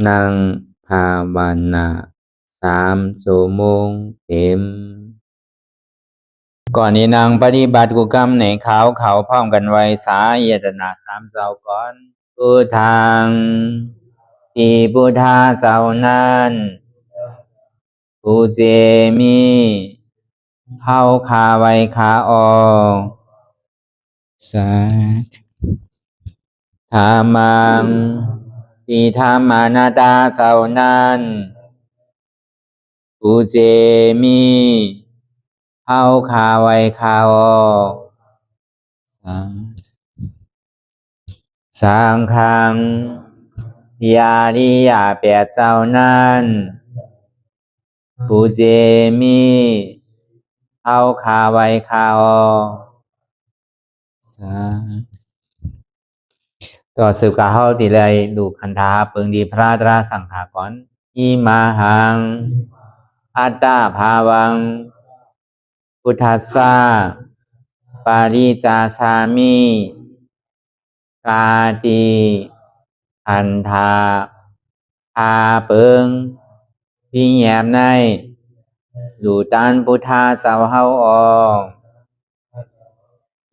นั่งภาวนา3 ชั่วโมงเต็มก่อนนี้นางปฏิบัติกุกรรมในเขาพร้อมกันไว้สาเยตนา3 เจ้าก่อนพุทธังที่พุทธาเจ้านั้นผู้เจมีเฮาคาไว้คาออกสาธุธรรมังที่ธรรมานาตาเจ้านั้นผู้เจมีเฮาคาไว้คาออกสังฆังยาริยาแปดเจ้านั้นผู้เจมีเฮาคาไว้คาออกต่อสืบกาเฮาติเลยดูคันธาเปิงดีพระตราสังขากรอิมาหังอัตตาภาวังพุทธัสสะปาริจาชามิกาติอันธาพาเปิงพี่แยมในดูตันพุทธาเจ้าเฮาออก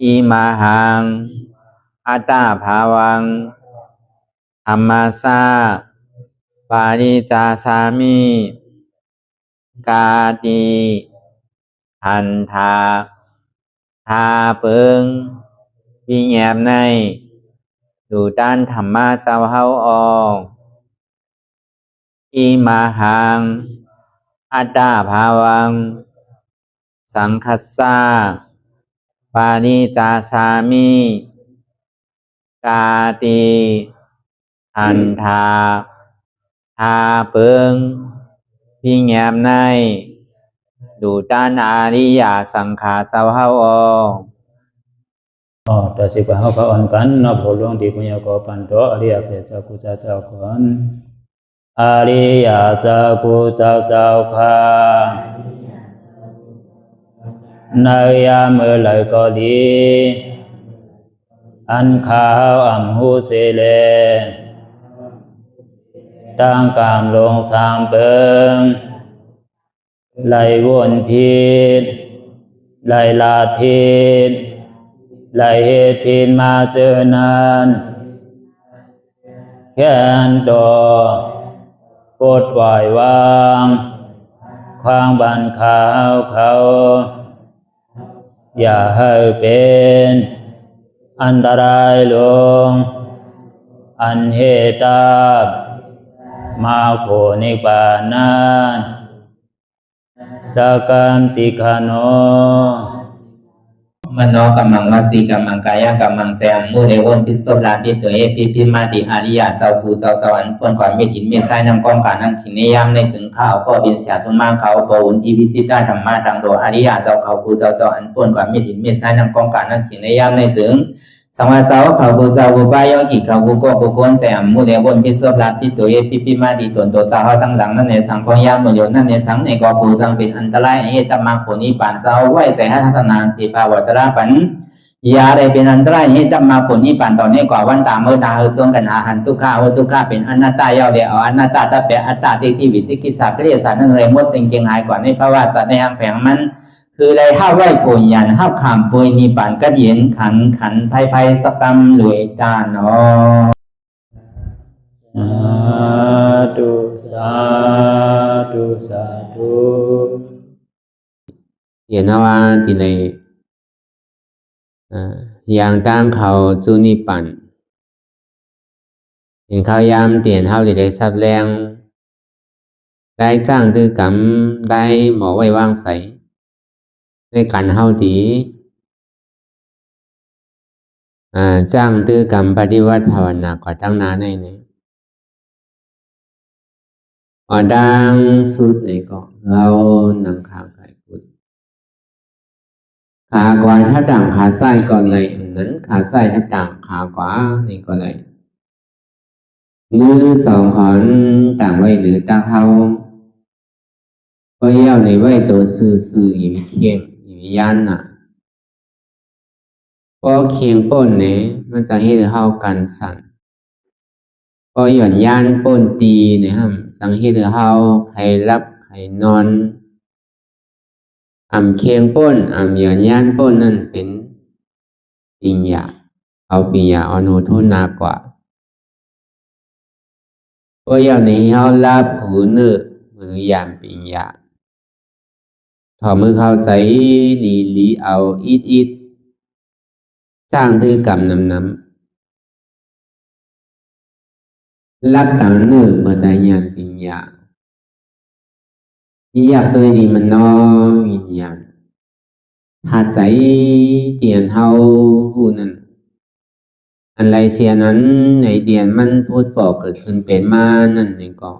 อิมาหังอัตตาภาวังธรรมัสสะปาริจาชามิกาติอันธาพาเปิงพี่แยมในดูตันธรรมะเจ้าเฮาออกอิมาหังอัตตาภาวังสังคัสสะปาริจาชามิกาติอันธาพาเปิงพี่แยมในดูตันอาริยสังขารเจ้าเฮาออกต่อสิกว่าเฮาก็อ่อนกันเนาะผู้หลวงที่ปุญญาก็ปันโตอริยเจ้ากุเจ้าก่อนอริยเจ้ากุเจ้าค่ะในยามเมื่อไหร่ก็ดีอันข้าวอ่ำหูเสเลตั้งกามลงสามเปิงไหลวนพิษไหลลาพิษไหลเหตุพิษมาเจอนานแค้นดอปดปล่อยวางความบันขาวเขาอย่าให้เป็นอันตรายลงอันเหตุตามาโผนิปานันสกันติคโนมโนกัมมังวสีกัมมังกายกัมมังแสมมุเรวนพิศลาปิตัวเอพิมาติอาริยะเจ้าภูเจ้าสวรรค์พ้นความไม่ถินไม่ใช่นำกองการนั้นขินในยามในจึงข้าวก็บินเสียสมมาเขาปวุนทีพิสิตาธรรมะตังโดอาริยะเจ้าเขาภูเจ้าสวรรค์พ้นความไม่ถินไม่ใช่นำกองการนั้นขินในยามในจึงสังวาเจ้าเขาภูเจ้าภูปายกิเขาภูก็ภูคนแสมมุเรวนพิศลาปิตัวเอพิมาติตนตัวสาวตั้งหลังนั่นในสังพยามโยนั่นในสังในก็ภูสังเป็นอันตรายเหตุมาผลนิพพานเจ้าไหวใส่ให้ทัศนานสีภาวตระปันยาได้เป็นอันตรายให้จำมาผลนิพพานตอนนี้กว่าวันตามเมื่อตาเฮจงกันอาหันทุกข้าทุกข้าเป็นอนัตตาเยาเดียวอนัตตาตาเปอัตตาที่วิจิกิสาเกลียสานั่นเลยมดสิ่งเก่งหายกว่าในภาวะสัตว์ในอังแผงมันคือเลยห้าไหวผลยันห้าขามปุยนิพพานก็เย็นขันภัยสกรรมหลวยตาเนาะสาธุเห็นว่าที่ในอย่างตั้งเขาจูนิปันเห็นเขายามเตียนเขาได้สับแรงได้จ้างตือกรรมได้หมอไว้วางใสในกันเฮาดีจ้างตือกรรมปฏิวัติภาวนาก่อตั้งนานในนี้ดังสุดในก็เรานำขาไก่พุทธขาขวาถ้าต่างขาซ้ายก่อนเลยนั้นขาซ้ายถ้าต่างขาขวานี่ก็เลยมือสองขอนต่างไว้หรือตาเขาก็เย้าในไว้ตัวซื่อๆอยู่เคียงอยู่ยันน่ะเพราะเคียงป้นเนี่ยมันจะให้เฮากันสั่น ก็หย่อนย่านป้นตีเนี่ยฮะสังเกตเฮาใครรับใครนอนเคียงป้นหย่อนย่านป้นนั่นเป็นปิญญาเอาปิญญาอนุโทนากว่าก็อย่างนี้เฮารับหูเนื้อมือยามปิญญาถอมือเข้าใจลีเอาอิดสร้างถือกรรมนำรับต่างเนื้อเมื่อได้ยามปิญญาอยากตัวดีมันน้อยวิญญาณถ้าใจเตียนเฮาหูนั่นอันไรเสียนั้นในเตียนมันพูดบอกเกิดขึ้นเป็นมานั่นนี่ก็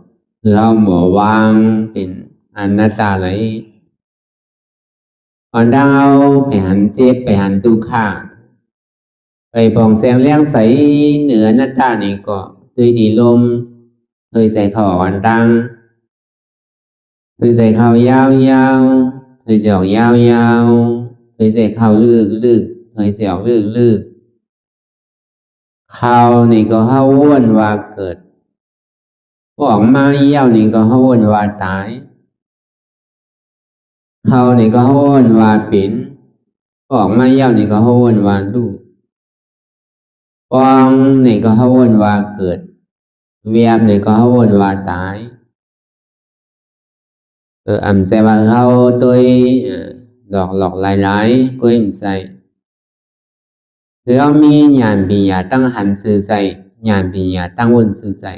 คือเฮาหมอวางเป็นอนัตตาไหนก่อนดังเอาไปหันเจ็บไปหันตุข่าไปปองแสงเลี้ยงใสเหนืออนัตตานี่ก็ด้วยดีลมเคยใส่เข้าอ่อนดังเคยใส่เข้ายาวเคยใส่ออกยาวเคยใส่เข้าลึกเคยใส่ออกลึกเข้านี่ก็เฮาวนว่าเกิดออกมาเยี่ยวนี่ก็เฮาวนว่าตายเข้านี่ก็เฮาวนว่าเป็นออกมาเยี่ยวนี่ก็เฮาวนว่าลูกปองนี่ก็เฮาวนว่าเกิดเวียบนี่ก็เฮาวนว่าตายใส่ว่าเฮาตัวหลอกหลายก็อิ่มใส่คือเอามีญาณปิญญาตั้งหันซื่อใส่ญาณปิญญาตั้งวนซื่อใส่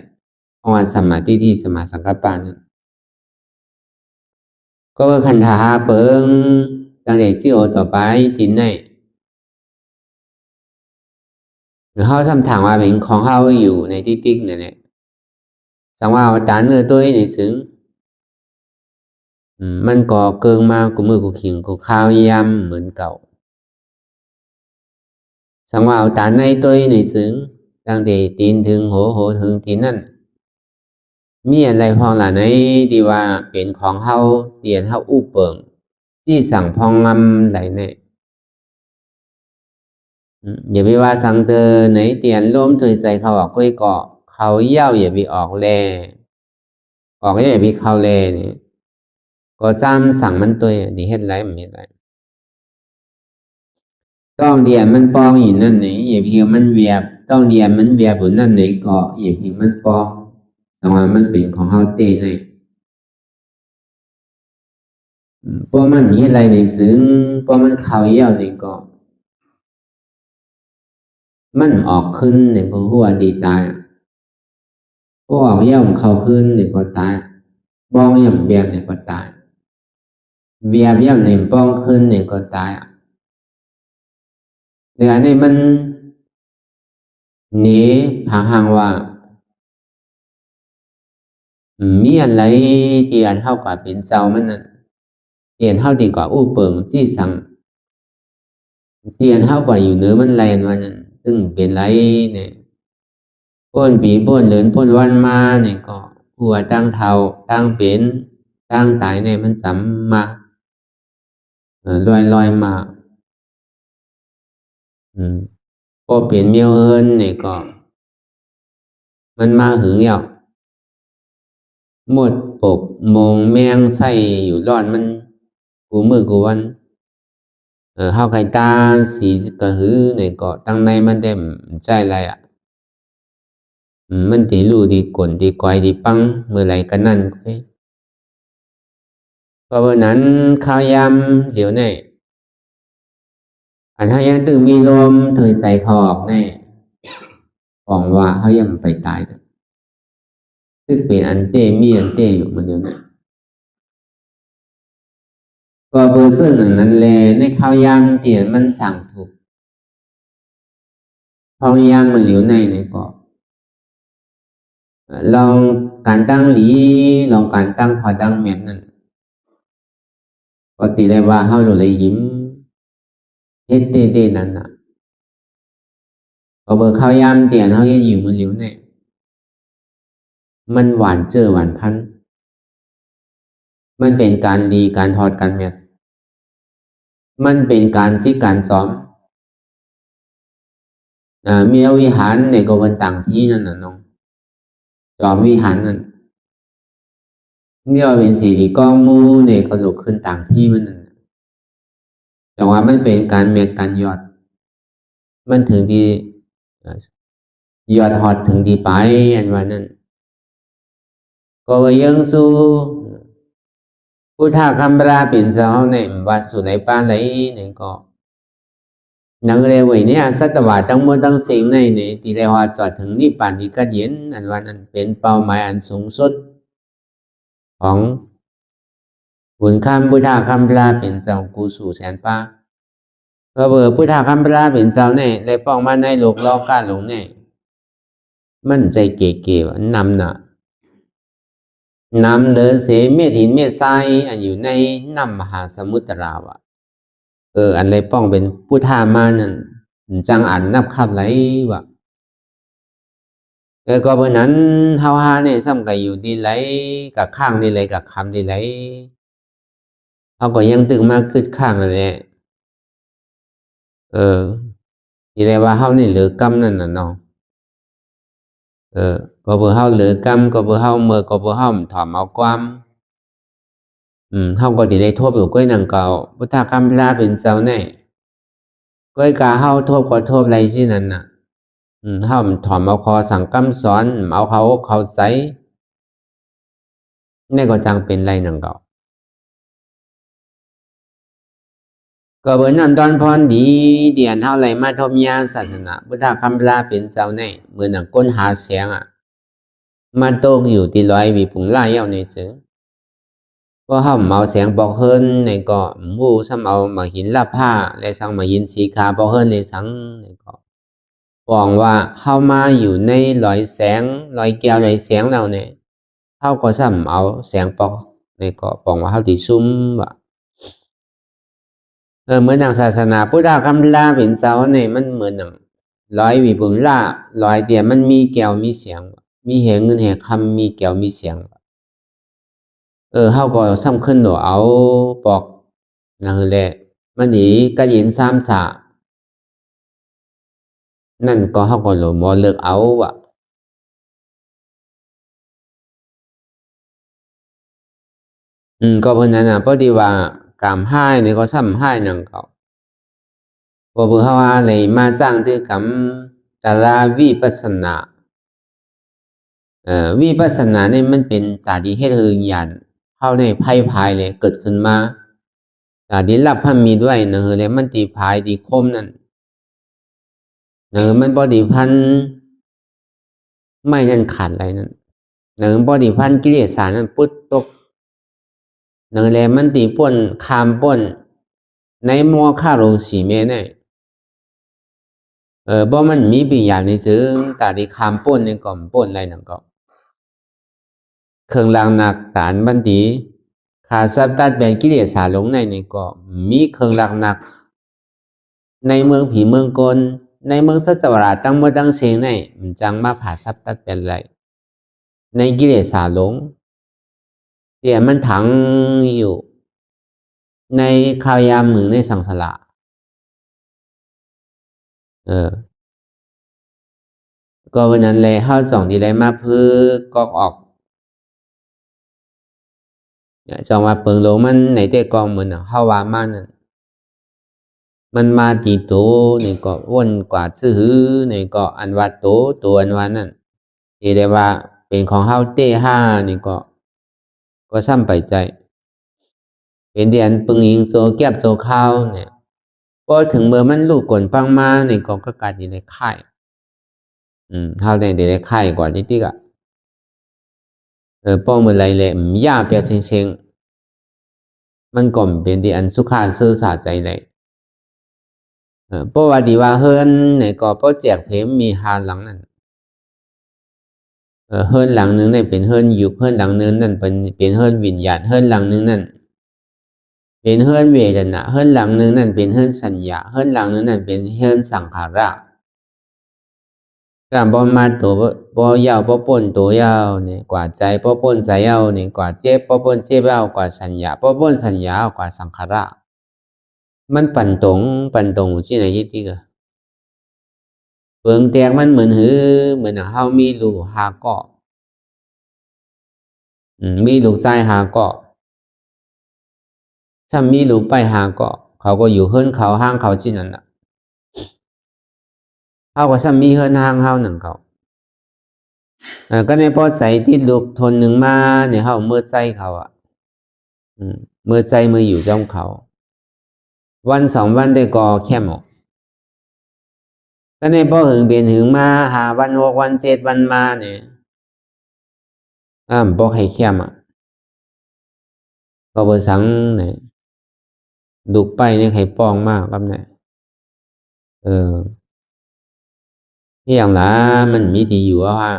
เพราะว่าสมาธิที่สมาสังกัปปะนั้นก็คันธาเปิงตั้งแต่สิโอต่อไปตินได้หรือเฮาซ้ำถามว่าเป็นของเฮาอยู่ในติ๊กๆนั่นแหละสังว่าอวตารเนื้อตัวนี่ซึ้งมันก็เกิงมากูมือกูขิงกูข้าวยำเหมือนเก่าสังว่าอวตารในตัวนี่ซึ้งตั้งแต่ตีนถึงโหถึงตีนนั่นมีอะไรพองหล่ะในดีว่าเป็นของเฮาเตียนเฮาอู้เปิงที่สั่งพองงำไหลเนี่ยอย่าไปว่าสังเตอไหนเตียนล้มถอยใส่เขาออกก้อยเกาะเขาเย่าอย่าไปออกแลออกอย่าไปเข้าแลนี่ก็จำสั่งมันตัวดีเฮ็ดไรมันเฮ็ดไรต้องเดียนมันปองอยู่นั่นไหนอย่าเพียงมันเวียบต้องเดียนมันเวียบอยู่นั่นไหนเกาะอย่าเพียงมันปองสองอันมันเป็นของเฮาเต้ในพวกมันเฮ็ดไรในซึ้งพวกมันเขาเย่าในเกาะมันออกขึ้นเนี่ยก็หัวดีตายพวกออกเย่าเขาขึ้นเนี่ยก็ตายบ้องย่ำเบียบเนี่ยก็ตายเวียบย่ำเนี่ยป้องขึ้นเนี่ยก็ตายเดี๋ยวนี้มันหนีห่างว่ามีอะไรที่อันเท่ากับเป็นเจ้ามันนั่นเตียนเท่าดีกว่าอู้เปิงจี้สังเตียนเท่ากว่าอยู่เหนือมันแรงวันนั้นซึ่งเป็นไรเนี่ยป้นปีป้นเหลินป้นวันมาเนี่ยก็หัวตั้งเท่าตั้งเป็นตั้งตายเนี่ยมันจำมาลอยมาก็เปลี่ยนเมียวเอินเนี่ยก็มันมาหึงเหี่ยวหมดปบมงแมงใส่อยู่รอดมันกูมือกูวันเฮาไข่ตาสีกระหือเนี่ยก็ตั้งในมันได้ใจอะไรมันตีรูดีกลดีกอยดีปังเมื่อไรกันนั่นเพราะวันนั้นข้าวยำเหลียวแน่อันเขายังตึงมีลมถอยใส่คอออกแน่บอกว่าเขายังไปตายซึ่งเป็นอันเต้มีอันเต้อยู่มันเดียวนะก็เบอร์ซึ่งนั้นแลในข้าวยำเตียนมันสั่งถูกพอยำมันเหลียวในก็ลองการตั้งหลีลองการตั้งถอยตั้งเมียนนั่นก็ตีได้ว่าเขาเลยยิ้มเฮ็ดเต้นั่นน่ะก็เบอร์ข้าวยำเตียนเขายังอยู่มันเหลียวในมันหวานเจอหวานพันมันเป็นการดีการทอดการเมียนมันเป็นการจิกการซ้อมมีวิหารในกวนต่างที่นั่นน่ะน้อง จอมวิหารนั่นเนี่ยเป็นสีที่ก้องมูเนี่ยก็ลุกขึ้นต่างที่มันนั่นแต่ว่ามันเป็นการเมียนการยอดมันถึงที่ยอดฮอดถึงที่ไปอันว่านั้นก็ยังสู้พุทธคำปราเป็นเจ้าเนี่ยว่าสุในป้าไหนเนี่ยก็นังเรวัยเนี่ยสัตว์ทั้งหมดทั้งสิ่งในเนี่ยที่เรียกว่าจอดถึงนิพพานที่ก็เห็นอันว่านั้นเป็นเป้าหมายอันสูงสุดของบุญคำพุทธคำปราเป็นเจ้ากูสู่แสนป้าก็เบอร์พุทธคำปราเป็นเจ้าเนี่ยได้ป้องมาในโลกโลกาหลงเนี่ยมันใจเก๋ๆนำน่ะนำเหลือเสเมถินเมฆทรายอันอยู่ในน้ำมหาสมุทราวะอันไรป้องเป็นผู้ท่ามานั่นจังอันนับขับไหลวะก็เพราะนั้นเฮาหาเนี่ยซ้ำกับอยู่ดีไหลกับข้างดีไหลกับคำดีไหลเขาก็ยังตึงมาขึ้นข้างนั่นแหละที่เรียกว่าเฮานี่เหลือกำนั่นน่ะเนาะก็เพื่อเฮาเหลือกำก็เพื่อเฮาเมื่อก็เพื่อเฮาถอมเอาความเฮาก็ได้ทบอยู่ก้อยนังเก่าพุทธคำพระเป็นเจ้าแน่ก้อยกาเฮาทบก็ทบไรสินั่นน่ะเฮาถอมเอาคอสั่งคำสอนเอาเขาใส่นี่ก็จังเป็นไรนังเก่าก็เบิ่นำดอนพรดีเดียนเฮาไหลมาทบยาศาสนาพุทธคำพระเป็นเจ้าแน่เหมือนนังก้นหาเสียงมาโตกอยู่ที่ร้อยวีปุงล่าเย้าในซื้อก็เฮาเมาเสียงบอกเฮิรนในก็มูซ้ำเอามาหินลาผ้าและสังมาหินสีขาบอกเฮิรนในสังในก็บอกว่าเฮามาอยู่ในรอยแสงรอยแก้วรอยเสียงเราเนี่ยเฮาก็ซ้ำเอาแสงปอกในก็บอกว่าเฮาที่ซุ่มว่าเหมือนอย่างศาสนาพุทธคำลาเป็นเจ้าเนี่ยมันเหมือนอย่างร้อยวีบุญล่าร้อยเดียมันมีแก้วมีเสียงมีเหงเงินเหคำมีแก้วมีเสียงเฮาก็ซ้ำขึ้นหนูเอาปอกนั่นแหละมันนี่ก็ยินซ้ำสะนั่นก็เฮาก็หลมอเลิกเอาว่ะก็เพราะนั้นพอดีว่ากามให้นี่ก็ซ้ำให้นั่งเขาบ่เฮาว่าเลยมาจ้างที่กำจาราวิปัสสนาวิปัสสนานี่มันเป็นตาดีเฮ็ดให้ญาณเฮาในไพ่ภายเลยเกิดขึ้นมาตาดีรับพันมีด้วยนะเลยมันตีภายตีคมนั่นมันบ่ดีพันไม่นั่นขาดอะไรนั่นบ่ดีพันกิเลสนั่นปุดตกเลยมันตีป่นคามป่นในมัวข้าลงสีเมเนี่ยบ่มันมีปีอย่างในซึ่งตาดีคามป่นในก่อมป่นอะไรนั่นก็เครื่องรางหนักฐานบันดีขาสับตัดแบ่งกิเลสลงในนี่ก็มีเครื่องรางหนักในเมืองผีเมืองกลในเมืองสัจวราตั้งหมดตั้งเสียงในมันจังมาผ่าสับตัดเป็นไรในกิเลสลงเดี๋ยวมันถังอยู่ในข้าวยามมือในสังสารก็วันนั้นเลยเฮาจ่องดีเลยมาพื้อกอกออกจ่องมาเปิงโลมันในเตกองเหมือนเฮาว่ามันมาตีโตนี่ก็วนกว่าซื้อนี่ก็อันว่าโตตัวอันว่านั่นที่ได้ว่าเป็นของเฮาเต้ห้านี่ก็ซ้ำไปใจเป็นเดียนปึงอิงโซแก็บโซข้าวเนี่ยพอถึงเมื่อมันลูกกลปังมานี่ก็กาดอยู่ในค่ายเฮาได้ค่ายกว่านิดๆอ่ะป้องมือไรเลยย่าเปียเชงมันก่อมเป็นที่อันสุขาซื่อสาใจเลยเพราะว่าดีว่าเฮิรนเนี่ยก็เพราะแจกเพมมีหาหลังนั่นเฮิรนหลังนึงเนี่ยเป็นเฮิรนยุคเฮิรนหลังนึงนั่นเป็นเฮิรนวิญญาณเฮิรนหลังนึงนั่นเป็นเฮิรนเวทนาเฮิรนหลังนึงนั่นเป็นเฮิรนสัญญาเฮิรนหลังนึงนั่นเป็นเฮิรนสังขารการบ่มาตัวบ่ยาวบ่ป่นตัวยาวนี่กว่าใจบ่ป่นใจยาวนี่กว่าเจ็บบ่ป่นเจ็บยาวกว่าสัญญาบ่ป่นสัญญากว่าสังขารมันปั่นตรงที่ไหนที่ก็เปิงแตกมันเหมือนเฮามีรูหาเกาะ มีลูกชาย5ก็ถ้ามีลูกไป5ก็เขาก็อยู่เฮือนเขาห้างเขาที่นั่นน่ะเขาก็ซ้ำมีเฮือนห้างเฮานั่นเขาก็ในพอใจที่ลูกทนหนึ่งมาเนี่ยเฮาเมื่อใจเขาเมื่อใจมืออยู่จ้องเขาวัน2 วันได้ก็แค่หมอกก็ในพอหึงเบียนหึงมา5 วัน6 วัน7 วันมาเนี่ยบอกให้เข้มก็บ่สังเนี่ยลูกไปเนี่ยให้ป้องมากครับเนี่ยที่อย่างละมันมีที่อยู่ว่า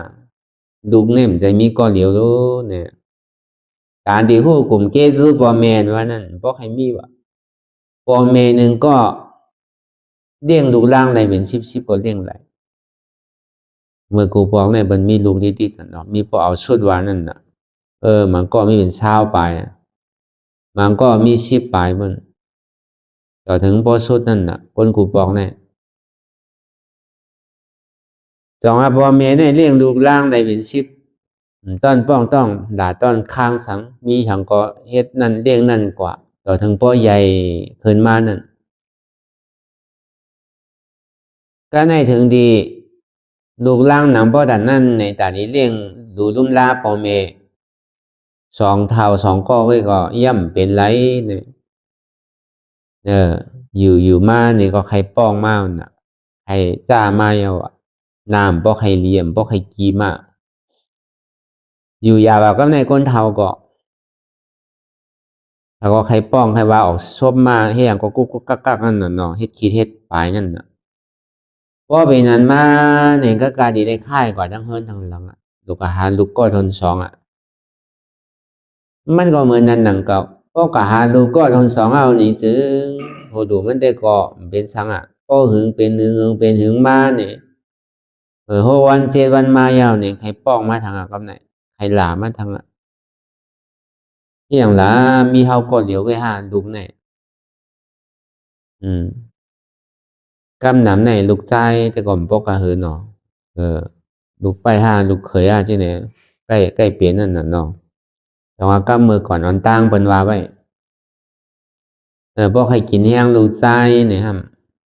ลูกเนี่ยมันจะมีก่อเหลียวรู้เนี่ยการที่ผู้กลุ่มเกซื้อพ่อแม่ว่านั่นบอกให้มีว่าพ่อแม่หนึ่งก็เลี้ยงลูกล่างในเป็น10ก็เลี้ยงไหลเมื่อกูบอกเนี่ยมันมีลูกนิดๆกันเนาะมีพอเอาชุดวานั่นน่ะมันก็มีเป็น20ไปมันก็มี10ไปมันต่อถึงพอชุดนั่นน่ะคนกูบอกเนี่ยพ่อแม่เนี่ยเลี้ยงลูกล่างในเป็น10ต้นป้องต้องด่าต้นค้างสังมีทางก็เฮ็ดนั่นเลี้ยงนั่นกว่าต่อถึงพ่อใหญ่เพิ่นมานั่นก็ในถึงดีลูกล่างหนังพ่อดันนั่นในตานี้เลี้ยงดูลุ่มลาพ่อแม่2 เท่า2ก็ไว้ก็ย่ำเป็นไรเนี่ยอยู่มานี่ก็ใครป้องมาน่ะใครจ้ามาเอาน้ำบ่ใครเลี้ยมบ่ใครกีมาอยู่ยาแบบก็ในก้นเท่าก็ถ้าก็ใครป้องใครว่าออกซบมาเฮ็ดหยังก็กุกกักนั่นน่ะเนาะเฮ็ดขี้เฮ็ดปลายนั่นน่ะว่าเป็นนั้นมาเนี่ยก็การดีได้ค่ายกว่าทั้งเฮิรนทั้งหลังลูกอาหารลูกก็ทน2มันก็เหมือนนั้นหนังกับก็กะหาลูกก็ทน2เอานี่ซึ่งโหดูมันได้ก็เป็นสังก็หึงเป็นหึงเป็นหึงมาเนี่ย6 วัน7 วันมายาวเนี่ยใครป้องมาทางกับไหนใครหลามาทางที่อย่างละมีเฮาก็เหลียวไปหาลูกไหนกำหนำไหนลูกใจแต่ก่อนปกกะหือเนาะลูกไปหาลูกเขยที่ไหนใกล้เปลี่ยนนั่นน่ะเนาะแต่ว่ากำมือก่อนอ่อนตั้งเปิ้นว่าไว้บ่ให้กินแห้งลูกใจเนี่ยครับ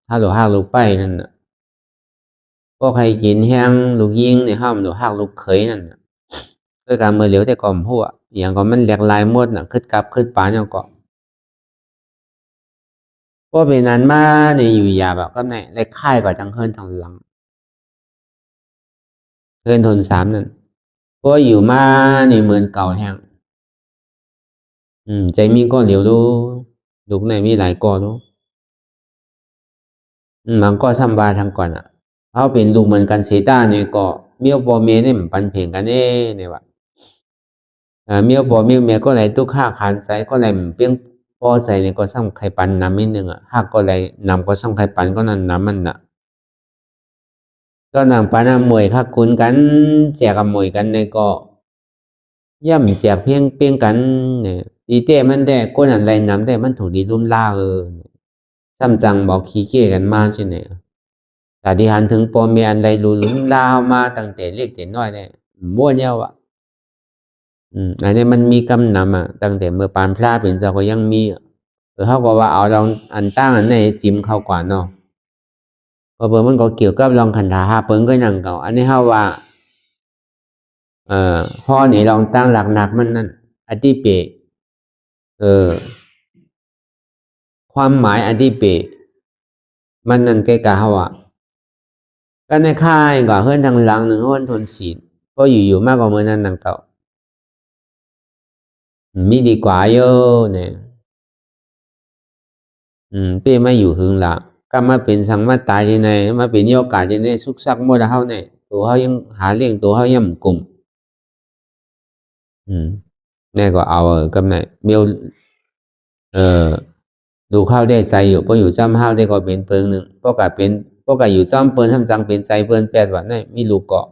ถ้าหลูกฮักลูกไปนั่นน่ะบ่ให้กินแห้งลูกยิงเนี่ยครับหลูกฮักลูกเขยนั่นน่ะคือการมือเหลียวแต่ก่อนพูดอย่างก็มันแหลกลายหมดน่ะคึดกับคึดปานจังก็บ่เป็นนั้นมานี่อยู่ยาแบบก็ไหนได้ค่ายกว่าทั้งเฮิรนทั้งหลังเฮิรนทน3นั่นก็อยู่มานี่เหมือนเก่าแห้งใจมีก็เหลียวดูลูกไหนมีหลายก็ดูมันก็ซ้ำบาทางก่อนเขาเป็นลูกเหมือนกันเสียตาเนี่ยก็เมียวพ่อแม่เนี่ยมันปันเพลงกันเนี่ยว่าเมียวพ่อเมียวแม่ก็ไหลตุกข้าขานใจก็ไหลเปียงพ่อใจเนี่ยก็ซ้ำใครปันน้ำนิดนึงหักก็ไหลนำก็ซ้ำใครปันก็นั่นน้ำมันก็นำปันมวยคักคุณกันแจกกับมวยกันเนี่ยก็ย่ำแจกเพียงเปียงกันเนี่ยดีเต้มันได้ก้นอะไรน้ำได้มันถูกดีรุ่มล่าซ้ำจังบอกขี้เกียจกันมากใช่ไหมแต่ที่หันถึงปอมีอันใดรุ่มล่ามาตั้งแต่เล็กแต่น้อยเนี่ยบ้วนเย้าอันนี้มันมีกำนำตั้งแต่เมื่อปานพลาเป็นเจ้าก็ยังมีเขาก็ว่าเอาลองอันตั้งอันไหนจิ้มเข้ากว่าเนาะเพราะมันก็เกี่ยวกับลองขันธาเปิ้งก็นั่งเก่าอันนี้เขาว่าพ่อนี่ลองตั้งหลักหนักมันนั่นอธิเปความหมายอธิเปมันนั่นใกล้กับเขาก็ในค่ายก็เฮิรนทางหลังหนึ่งเฮิรนทนศีลก็อยู่มากกว่าเมื่อนั้นนั่งเก่ามีดีกว่าเยอะเนี่ยเป้ไม่อยู่หึงละก็มาเป็นสังมาตายที่ไหนมาเป็นโยกาที่ไหนสุกซักหมดเฮาเนี่ยตัวเฮายังหาเลี้ยงตัวเฮายังกลุ่มนี่ก็เอากับไหนเมียวดูเข้าได้ใจอยู่พออยู่จ้ำเฮาได้ก็เป็นเปิงหนึ่งพวกก็อยู่จ้ำเปิ้นทำจังเป็นใจเปิ้นแปดว่านี่มีลูกเกาะ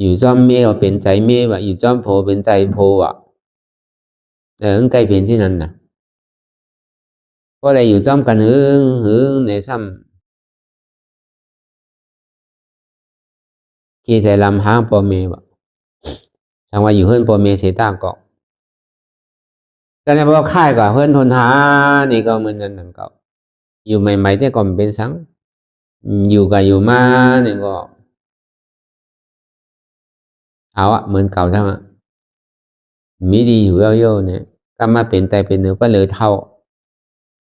อยู่จ้ำเมียก็เป็นใจเมียว่าอยู่จ้ำโพเป็นใจโพใกล้เป็นที่นั่นน่ะก็เลยอยู่จ้ำกันหึงในซ้ำขี่ใจลำหางปอเมว่า ทางว่าอยู่เฮือนพ่อแม่เสียตาก็ในบ่ค่ายก็เฮือนทนหานี่ก็เหมือนกันนั่นก็อยู่ใหม่ๆแต่ก็มันเป็นสังอยู่ก็อยู่มานี่ก็เอาอะเหมือนเก่าทั้งอะมีดีอยู่เยอะๆเนี่ยก็มาเป็นแต่เป็นเนื้อก็เลยเท่า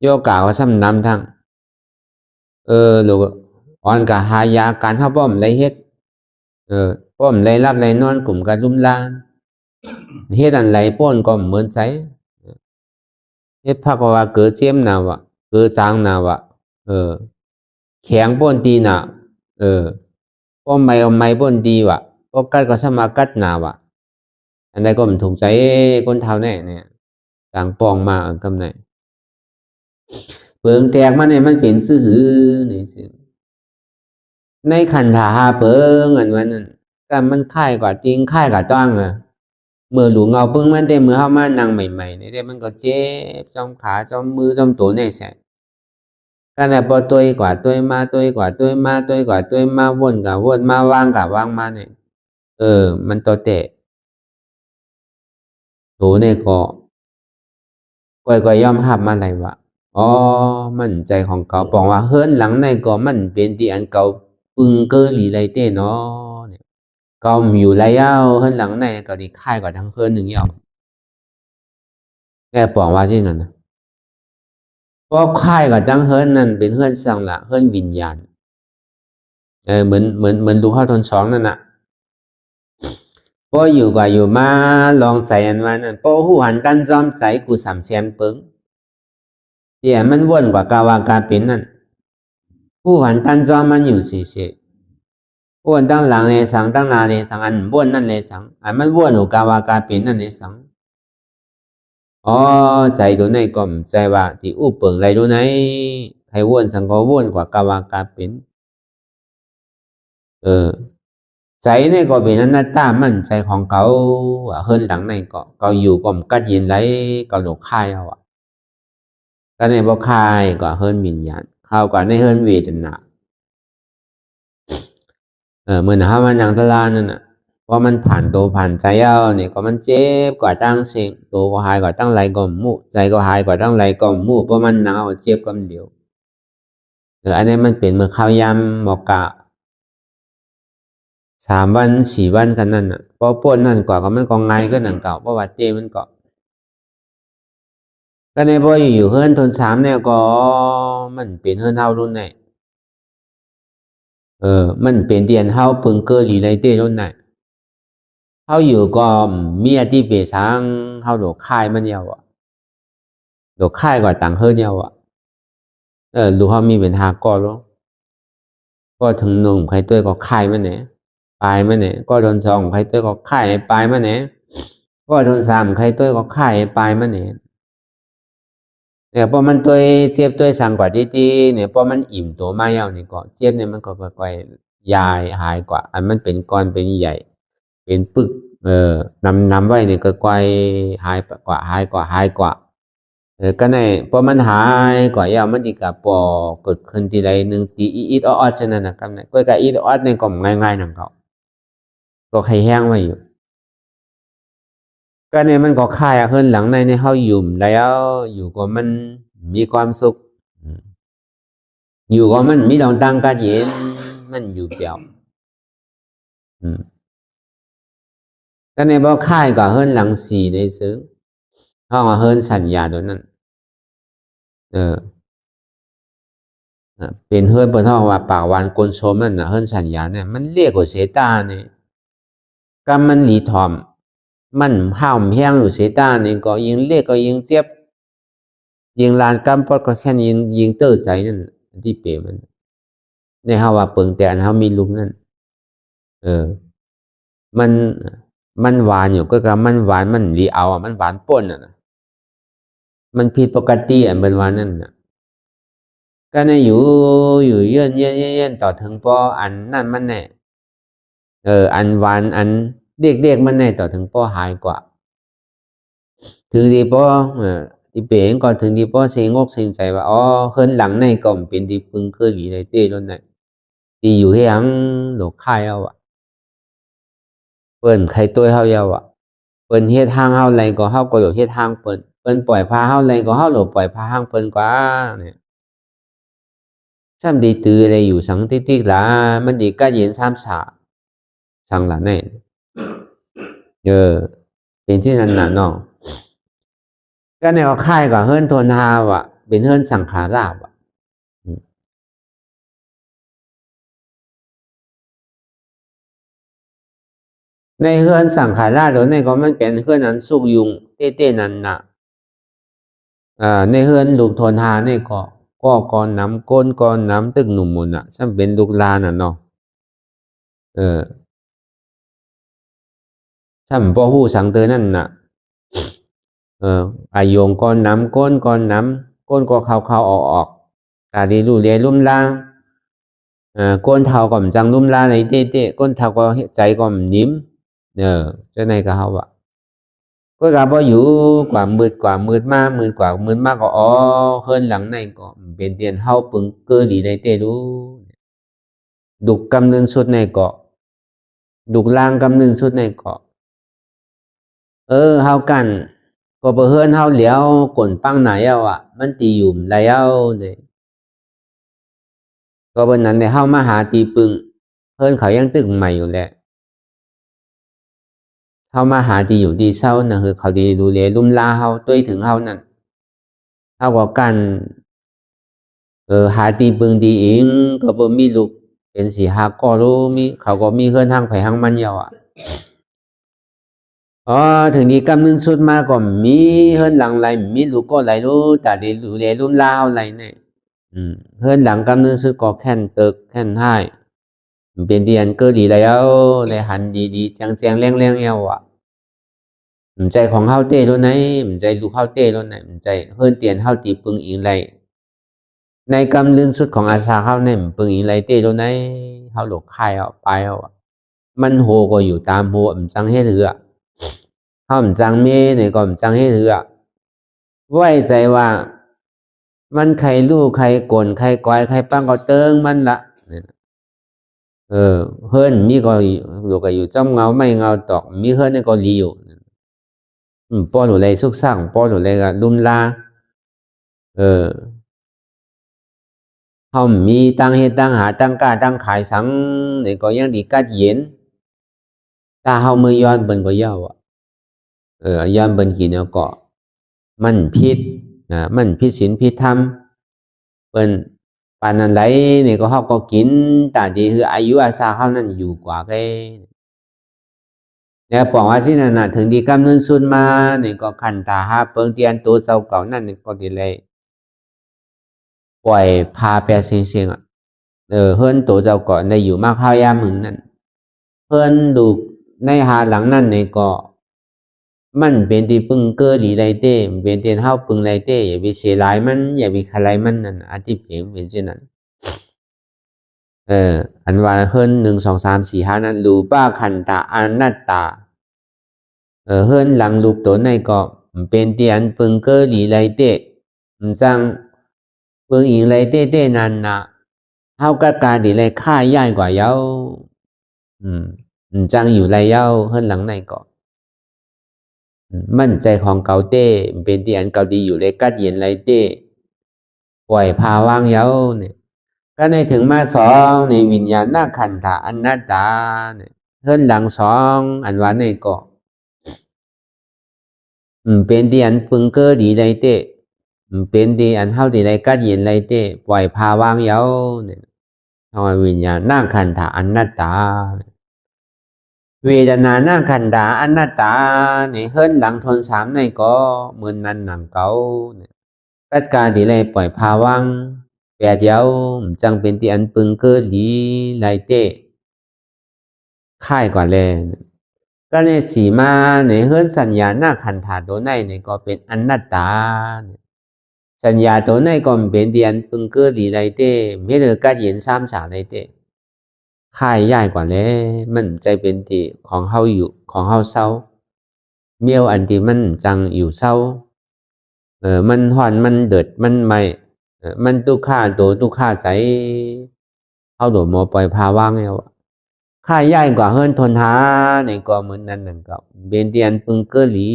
โยกาก็ซ้ำน้ำทั้งลูกอ่อนก็หายาการเฮาบ่มไรเฮ็ดบ่มไรรับไรนอนกลุ่มกันลุ่มลานเฮ็ดอันไรป้นก็เหมือนใจเฮ็ดพักว่าเกิดเจียมนาวะเกิดจางนาวะแข็งป้นดีน่ะป้อมไม่เอาไม่ป้นดีวะป้อกัดก็สมากัดนาวะอันใดก็มันถูกใจคนเท่าแน่เนี่ยต่างปองมาอันกำไหนเปิงแตกมาเนี่ยมันเป็นซื่อนี่สิในขันธาเปิงอันวันนั้นการมันค่ายกว่าจริงค่ายกว่าต้องอ่ะเมื่อหลูเงาเพิ่งมันได้มือเข้ามานั่งใหม่ๆเนี่ยมันก็เจ็บจอมขาจอมมือจอมตัวเนี่ยใช่ก็เนี่ยพอตัวกว่าตัวมาตัวกว่าตัวมาตัวกว่าตัวมาวนกับวนมาวางกับวางมาเนี่ยมันตัวเตะตัวเนี่ยก็ก่อยย่อมหับมาอะไรวะมันใจของเขาบอกว่าเฮิรนหลังในก็มันเป็นที่อันเก่าปึงเกอหลีไรเต้เนาะเนี่ยก็อยู่ไรเย้าเฮิรนหลังในก็ดีค่ายกว่าทั้งเฮิรนหนึ่งเย้าแกบอกว่าที่นั่นนะเพราะค่ายกับทั้งเฮิรนนั่นเป็นเฮิรนสังละเฮิรนวิญญาณเหมือนดูเข้าทนสองนั่นน่ะพออยู่กว่าอยู่มาลองใส่อันว่านั่นพอหูหันกันจอมใส่กูสามเสียนเปิงเดี๋ยวมันวนกว่ากาวากาเป็นนั่นผู้หันตันจอมมันอยู่เฉยๆวนตั้งหลังเลยสังตั้งนาเลยสังอันวนนั่นเลยสังอันมันวนอยู่กาวากาเป็นนั่นเลยสังใจตัวไหนก็ใจว่าที่อู้เปิงไรตัวไหนให้วนสังก็วนกว่ากาวากาเป็นใจในก็เป็นอนัตตามันใจของเขาเฮิรนหลังในก็เขาอยู่ก็กัดยินไรก็หลกค่ายเอาก็ในบ่ค่ายก็เฮิรนวิญญาณเข้ากับในเฮิรนเวทนาเหมือนถ้ามันยังตลานั่นน่ะเพราะมันผ่านตัวผ่านใจเอาเนี่ยก็มันเจ็บกว่าตั้งเสียงตัวก็หายกว่าตั้งไรก็มู่ใจก็หายกว่าตั้งไรก็มู่เพราะมันหนาวเจ็บก็เดียวอันนี้มันเป็นเมื่อข้าวยำหมอกกะ3 วัน 4 วันกันนั่นน่ะเพราะป้นนั่นกว่าก็มันก็ง่ายก็หนังเก่าเพราะว่าเจมันก็ในพออยู่เฮิรนทน3เนี่ยก็มันเป็นเฮิรนเท่ารุ่นไหนมันเป็นเดียนเฮาปึงเกอหลีไรเต้รุ่นไหนเฮาอยู่ก็มีอธิเบสังเฮาโดดค่ายมันยาวอ่ะโดดค่ายกว่าต่างเฮิรนยาวอ่ะดูเฮามีเป็น5ก็แล้วก็ถึง1ใครตัวก็ค่ายมันเนี่ยปลายมันเนี่ยก็โดน2ใครตัวก็ค่ายปลายมันเนี่ยก็โดน3ใครตัวก็ค่ายปลายมันเนี่ยพอมันตัวเจ็บตัวสั่งกว่าที่เนี่ยพอมันอิ่มตัวมายาวนี่ก็เจ็บเนี่ยมันก็ค่อยๆยายหายกว่าอันมันเป็นก้อนเป็นใหญ่เป็นปึกนำไว้เนี่ยก็ค่อยหายกว่าหายกว่าก็ในพอมันหายกว่ายาวมันอีกกับปอเกิดขึ้นทีใดหนึ่งตีอีดออดฉะนั้นนะครับเนี่ยก็กับอีดออดเนี่ยก็ง่ายๆนั่นก็ใครแห้งไว้อยู่ก็เนี่ยมันก็ค่ายเฮิรนหลังในเฮาอยู่แล้วอยู่ก็มันมีความสุขอยู่ก็มันมีดองตังกันเย็นมันอยู่เปล่าก็ในบ่ค่ายก็เฮิรนหลัง4ในซึ้งห้องเฮิรนสัญญาตัวนั้นเป็นเฮิรนเปิ้นห้องว่าปากหวานกลชมนั่นน่ะเฮิรนสัญญาเนี่ยมันเรียกว่าเสตาเนี่ยก็มันหลีถอมมันห้าวแห้งอยู่เสตานี่ก็ยิงเรียกก็ยิงเจ็บยิงลานกำปอดก็แค่ยิงเตอร์ใจนั่นที่เปมันในเฮาว่าเปิงแต่อันเฮามีลุมนั่นมันหวานอยู่ก็กับมันหวานมันลีเอามันหวานป่นน่ะมันผิดปกติอันเป็นว่านั่นน่ะก็ในอยู่เย็นต่อถึงพออันนั่นมันแน่อันหวานอันเด็กมันแน่ต่อถึงพอหายกว่าถึงดีพอที่เปลี่ยนก่อนถึงดีพอเสียงอกเสียงใจว่าเฮิรนหลังในก็เป็นที่ปึงคือหลีไรเต้รุ่นไหนที่อยู่ให้ยังหลกค่ายเอาเปิ้นใครตัวเฮาเยา ปิ้นเฮ็ดทางเฮาไรก็เฮาก็โหลเฮ็ดทางเปิ้นปล่อยพาเฮาไรก็เฮาโหลปล่อยพาทางเปิ้นกว่าเนี่ยซ้ำดีตืออะไรอยู่สังติ๊กๆล่ะมันดีก็เย็นซ้ำฉาสังล่ะแน่เป็นที่นั้นน่ะเนาะก็ในว่าค่ายก็เฮิรนโทนหาว่ะเป็นเฮิรนสังขาราว่ะในเฮือนสังขาราโดยในก็มันเป็นเฮือนนั้นสุกยุงเต้ๆนั่นน่ะในเฮือนลูกโทนหาในก็ก่อนน้ำก้นก่อนน้ำตึกหนุ่มมุนอ่ะซ้ำเป็นลูกลาน่ะเนาะซ้ำบ่ฮู้สังเตอนั่นน่ะอาโยงก่อนน้ำก้นก่อนน้ำก้นก็เข้าๆออกตาดีรู้เรียลุ่มลาก้นเท่าก็มจังลุ่มลาในเต้ๆก้นเท่าก็ใจก็มนิ่มcho này cả hậu ạ có gặp bao nhiêu quả mượt ma có hơn lắng này có bên tiền hậu bưng cơ lý này tê đủ đục cầm đơn suốt này có đục lang cầm đơn suốt này có hậu cản có bờ hơn hậu léo cồn băng này ạมันตีอยู่แล้วเนี่ยก็บนนั้นเนี่ยhậuมาหาตีปึงเพิ่นเขายังตึกใหม่อยู่แหละเฮามาหาดีอยู่ดีเศร้านะคือเขาดีดูแลลุ่มลาเฮาด้วยถึงเฮานั่นเฮาก็กันหาดีบึงดีเองก็บ่มีลูกเป็นสิหาก็รู้มีเขาก็มีเฮือนทางไผทางมันยาวอ่ะถึงนี้กำนึงสุดมาก็มีเฮือนหลังไหลมีลูกก็ไหลรู้แต่ดีดูแลลุ่มลาเฮาไหลเนี่ยเฮือนหลังกำนึงสุดก็แค่นตึกแค่นให้เป็นเดียนก็ดีแล้วเลยหันดีๆแจงๆแรงๆเอวอ่ะใจของเฮาเต้รู้ไหนใจลูกเฮาเต้รู้ไหนใจเฮิรนเตียนเฮาตีปึงอีกไรในกำลึงสุดของอาสาเฮาเนี่ยปึงอีกไรเต้รู้ไหนเฮาหลกคายเอาไปเอามันโหก็อยู่ตามโหจังเฮ็ดเถือเฮาจังเมเนี่ยก็จังเฮ็ดเถือไว้ใจว่ามันใครรู้ใครโกนใครก้อยใครปังก็เติงมันละเฮิรนมีก็ลูกก็อยู่จ้อมเงาไม่เงาตอกมีเฮิรนนี่ก็ลีอยู่ป้อหนูเลยสุกสั่งป้อหนูเลยก็ลุ่มลาเขามีตั้งเฮ็ดตั้งหาตั้งกล้าตั้งขายสังนี่ก็ยังดีกัดเย็นถ้าเฮามือย้อนเบิ่นก็ยาวอ่ะย้อนเบิ่นกี่แนวก็มันผิดมันผิดศีลผิดธรรมเบิ่นปานนั้นไหลนี่ก็เฮาก็กินแต่ที่คืออายุอาสาเฮานั้นอยู่กว่าแกแล้วบอกว่าที่นั่นน่ะถึงดีกำเนิดสุดมาเนี่ยก็ขันตาหาเปิงเตียนตัวเจ้าเก่านั่นก็ดีเลยปล่อยพาไปเสียงอ่ะเฮิรนตัวเจ้าเก่าในอยู่มากข้าวยามมึงนั่นเฮิรนลูกในหาหลังนั่นเนี่ยก็มันเป็นที่ปึงเกอดีไรเต้เป็นเตียนเฮาปึงไรเต้อย่าไปเสียหลายมันอย่าไปขลายมันนั่นอาทิตย์เพียงเป็นเช่นนั้นอันว่าเฮิรน1 2 3 4 5นั้นรูป้าขันตาอนัตตาเฮิรนหลังลูกตัวในก็เป็นเตียนปึงเกอหลีไรเต้จังปึงอีไรเต้นั่นน่ะเฮากะกาดีไรค่าย่ายกว่าเย้าจังอยู่ไรเย้าเฮิรนหลังในก็มั่นใจของเกาเต้เป็นเตียนเกาดีอยู่ไรกัดเย็นไรเต้ปล่อยพาวางเย้าเนี่ยก็ในถึงมา2ในวิญญาณหน้าขันธาอนัตตาเนี่ยเฮิรนหลัง2อันว่าในก็เป็นที่อันปึงเกอดีไรเต้เป็นที่อันเฮาที่ไรกัดเย็นไรเต้ปล่อยพาวางเย้าเนี่ยทำไมวิญญาณนั่งขันธาอนัตตาเวทนานั่งขันธาอนัตตาเนี่ยเฮิรนหลังทน3ในก็เหมือนนั้นหนังเก่าเนี่ยกัดการที่ไรปล่อยพาวาง8เย้าจังเป็นที่อันปึงเกอดีไรเต้ค่ายกว่าแลก็ในสีมาในเฮือนสัญญาหน้าขันธาตัวในเนี่ยก็เป็นอนัตตาสัญญาตัวในก็เป็นเดียนปึงเกอดีไรเต้ไม่เลือกัดเย็น3 3ไรเต้ค่ายย่ายกว่าแล้วมันใจเป็นที่ของเฮาอยู่ของเฮาเศร้าเมียวอันที่มันจังอยู่เศร้ามันห่อนมันเดือดมันไม่มันตุกข้าตัวตุกข้าใจเฮาโดดมอปล่อยพาวางแล้ว ค่าใหญ่กว่าเฮิรนทนหาในก็เหมือนนั้นนั่นก็เบนเดียนปึงเกอหลี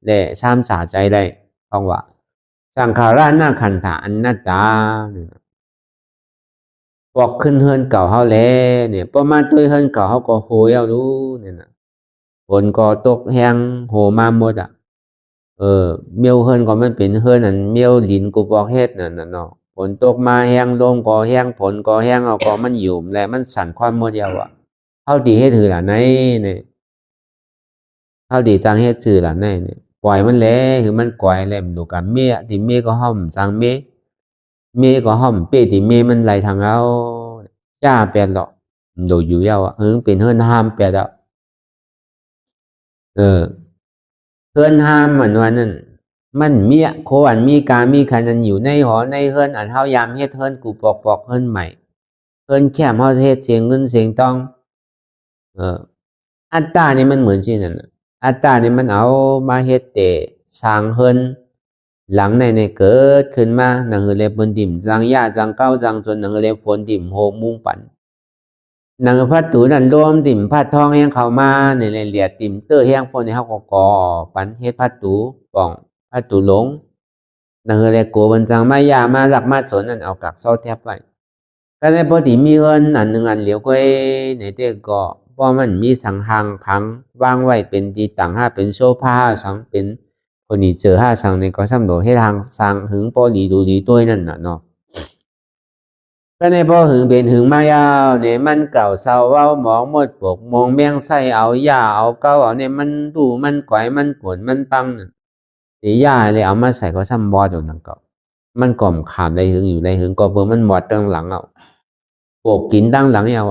และซ้ำสาใจได้เพราะว่าสังขารานาขันธาอนัตตาบอกขึ้นเฮิรนเก่าเฮาแล้วเนี่ยประมาณตัวเฮิรนเก่าเฮาก็โหยเอารู้เนี่ยนะฝนก็ตกแห้งโหมาหมดเมียวเฮิรนก็มันเป็นเฮิรนนั่นเมียวลินกูบอกเฮ็ดนั่นน่ะเนาะฝนตกมาแห้งลมก็แห้งฝนก็แห้งเอาก็มันหยุ่มและมันสั่นความหมดเดียวเฮาดีเฮ็ดถือล่ะในเนี่ยเฮาดีจังเฮ็ดซื่อล่ะในเนี่ยปล่อยมันแลคือมันก่อยแลมดูกันเมียที่เมียก็ห่อมจังเมียก็ห่อมเป้ที่เมียมันไหลทางเอาจ้าแปดหรอกดูอยู่ยาวเป็นเฮิรนห้ามแปดอ่ะเฮิรนห้ามมันว่านั่นมันเมียโคอันมีกามีคันอันอยู่ในหอในเฮิรนอันเฮายามเฮ็ดเฮิรนกูปอกเฮิรนใหม่เฮิรนแคมเฮาเฮ็ดเสียงเงินเสียงทองอัตตานี่มันเหมือนที่นั่นอัตตานี่มันเอามาเฮ็ดแต่สร้างเฮิรนหลังในเกิดขึ้นมาหนังเล็บบนดิ่มจังยาจังเก้าจังจนหนังเล็บฝนดิ่มโหมุงปันหนังพัดตูนั่นรวมดิ่มพัดทองแห้งเข้ามาในเหลียดดิ่มเตอร์แห้งพวกนี้เฮาก็ก่อปันเฮ็ดพัดตูป่องพัดตูหลงหนังเล็บโกบันจังมายามาหลักมาสนนั่นเอากักเซาแทบไว้ก็ในปกติมีเฮิรนอันหนึ่งอันเหลียวก้อยในเด็กก็เพราะมันมีสังหางพังวางไว้เป็นตีต่างห้าเป็นโซฟาสังเป็นคนนี้เจอห้าสังในก็ซ้ำโดให้ทางสังหึงปอหลีดูดีด้วยนั่นน่ะเนาะก็ในพอหึงเป็นหึงมายาวเนี่ยมันเก่าเศร้าเว้าหมองหมดปกมองแมงไส้เอายาเอาเก้าเอาเนี่ยมันดูมันก๋อยมันปวดมันปังน่ะตียาเลยเอามาใส่ก็ซ้ำบอดอยู่นั่นก็มันก่อมขามได้หึงอยู่ในหึงก็เพิ่มมันหมดตั้งหลังเอาปกกินตั้งหลังเอา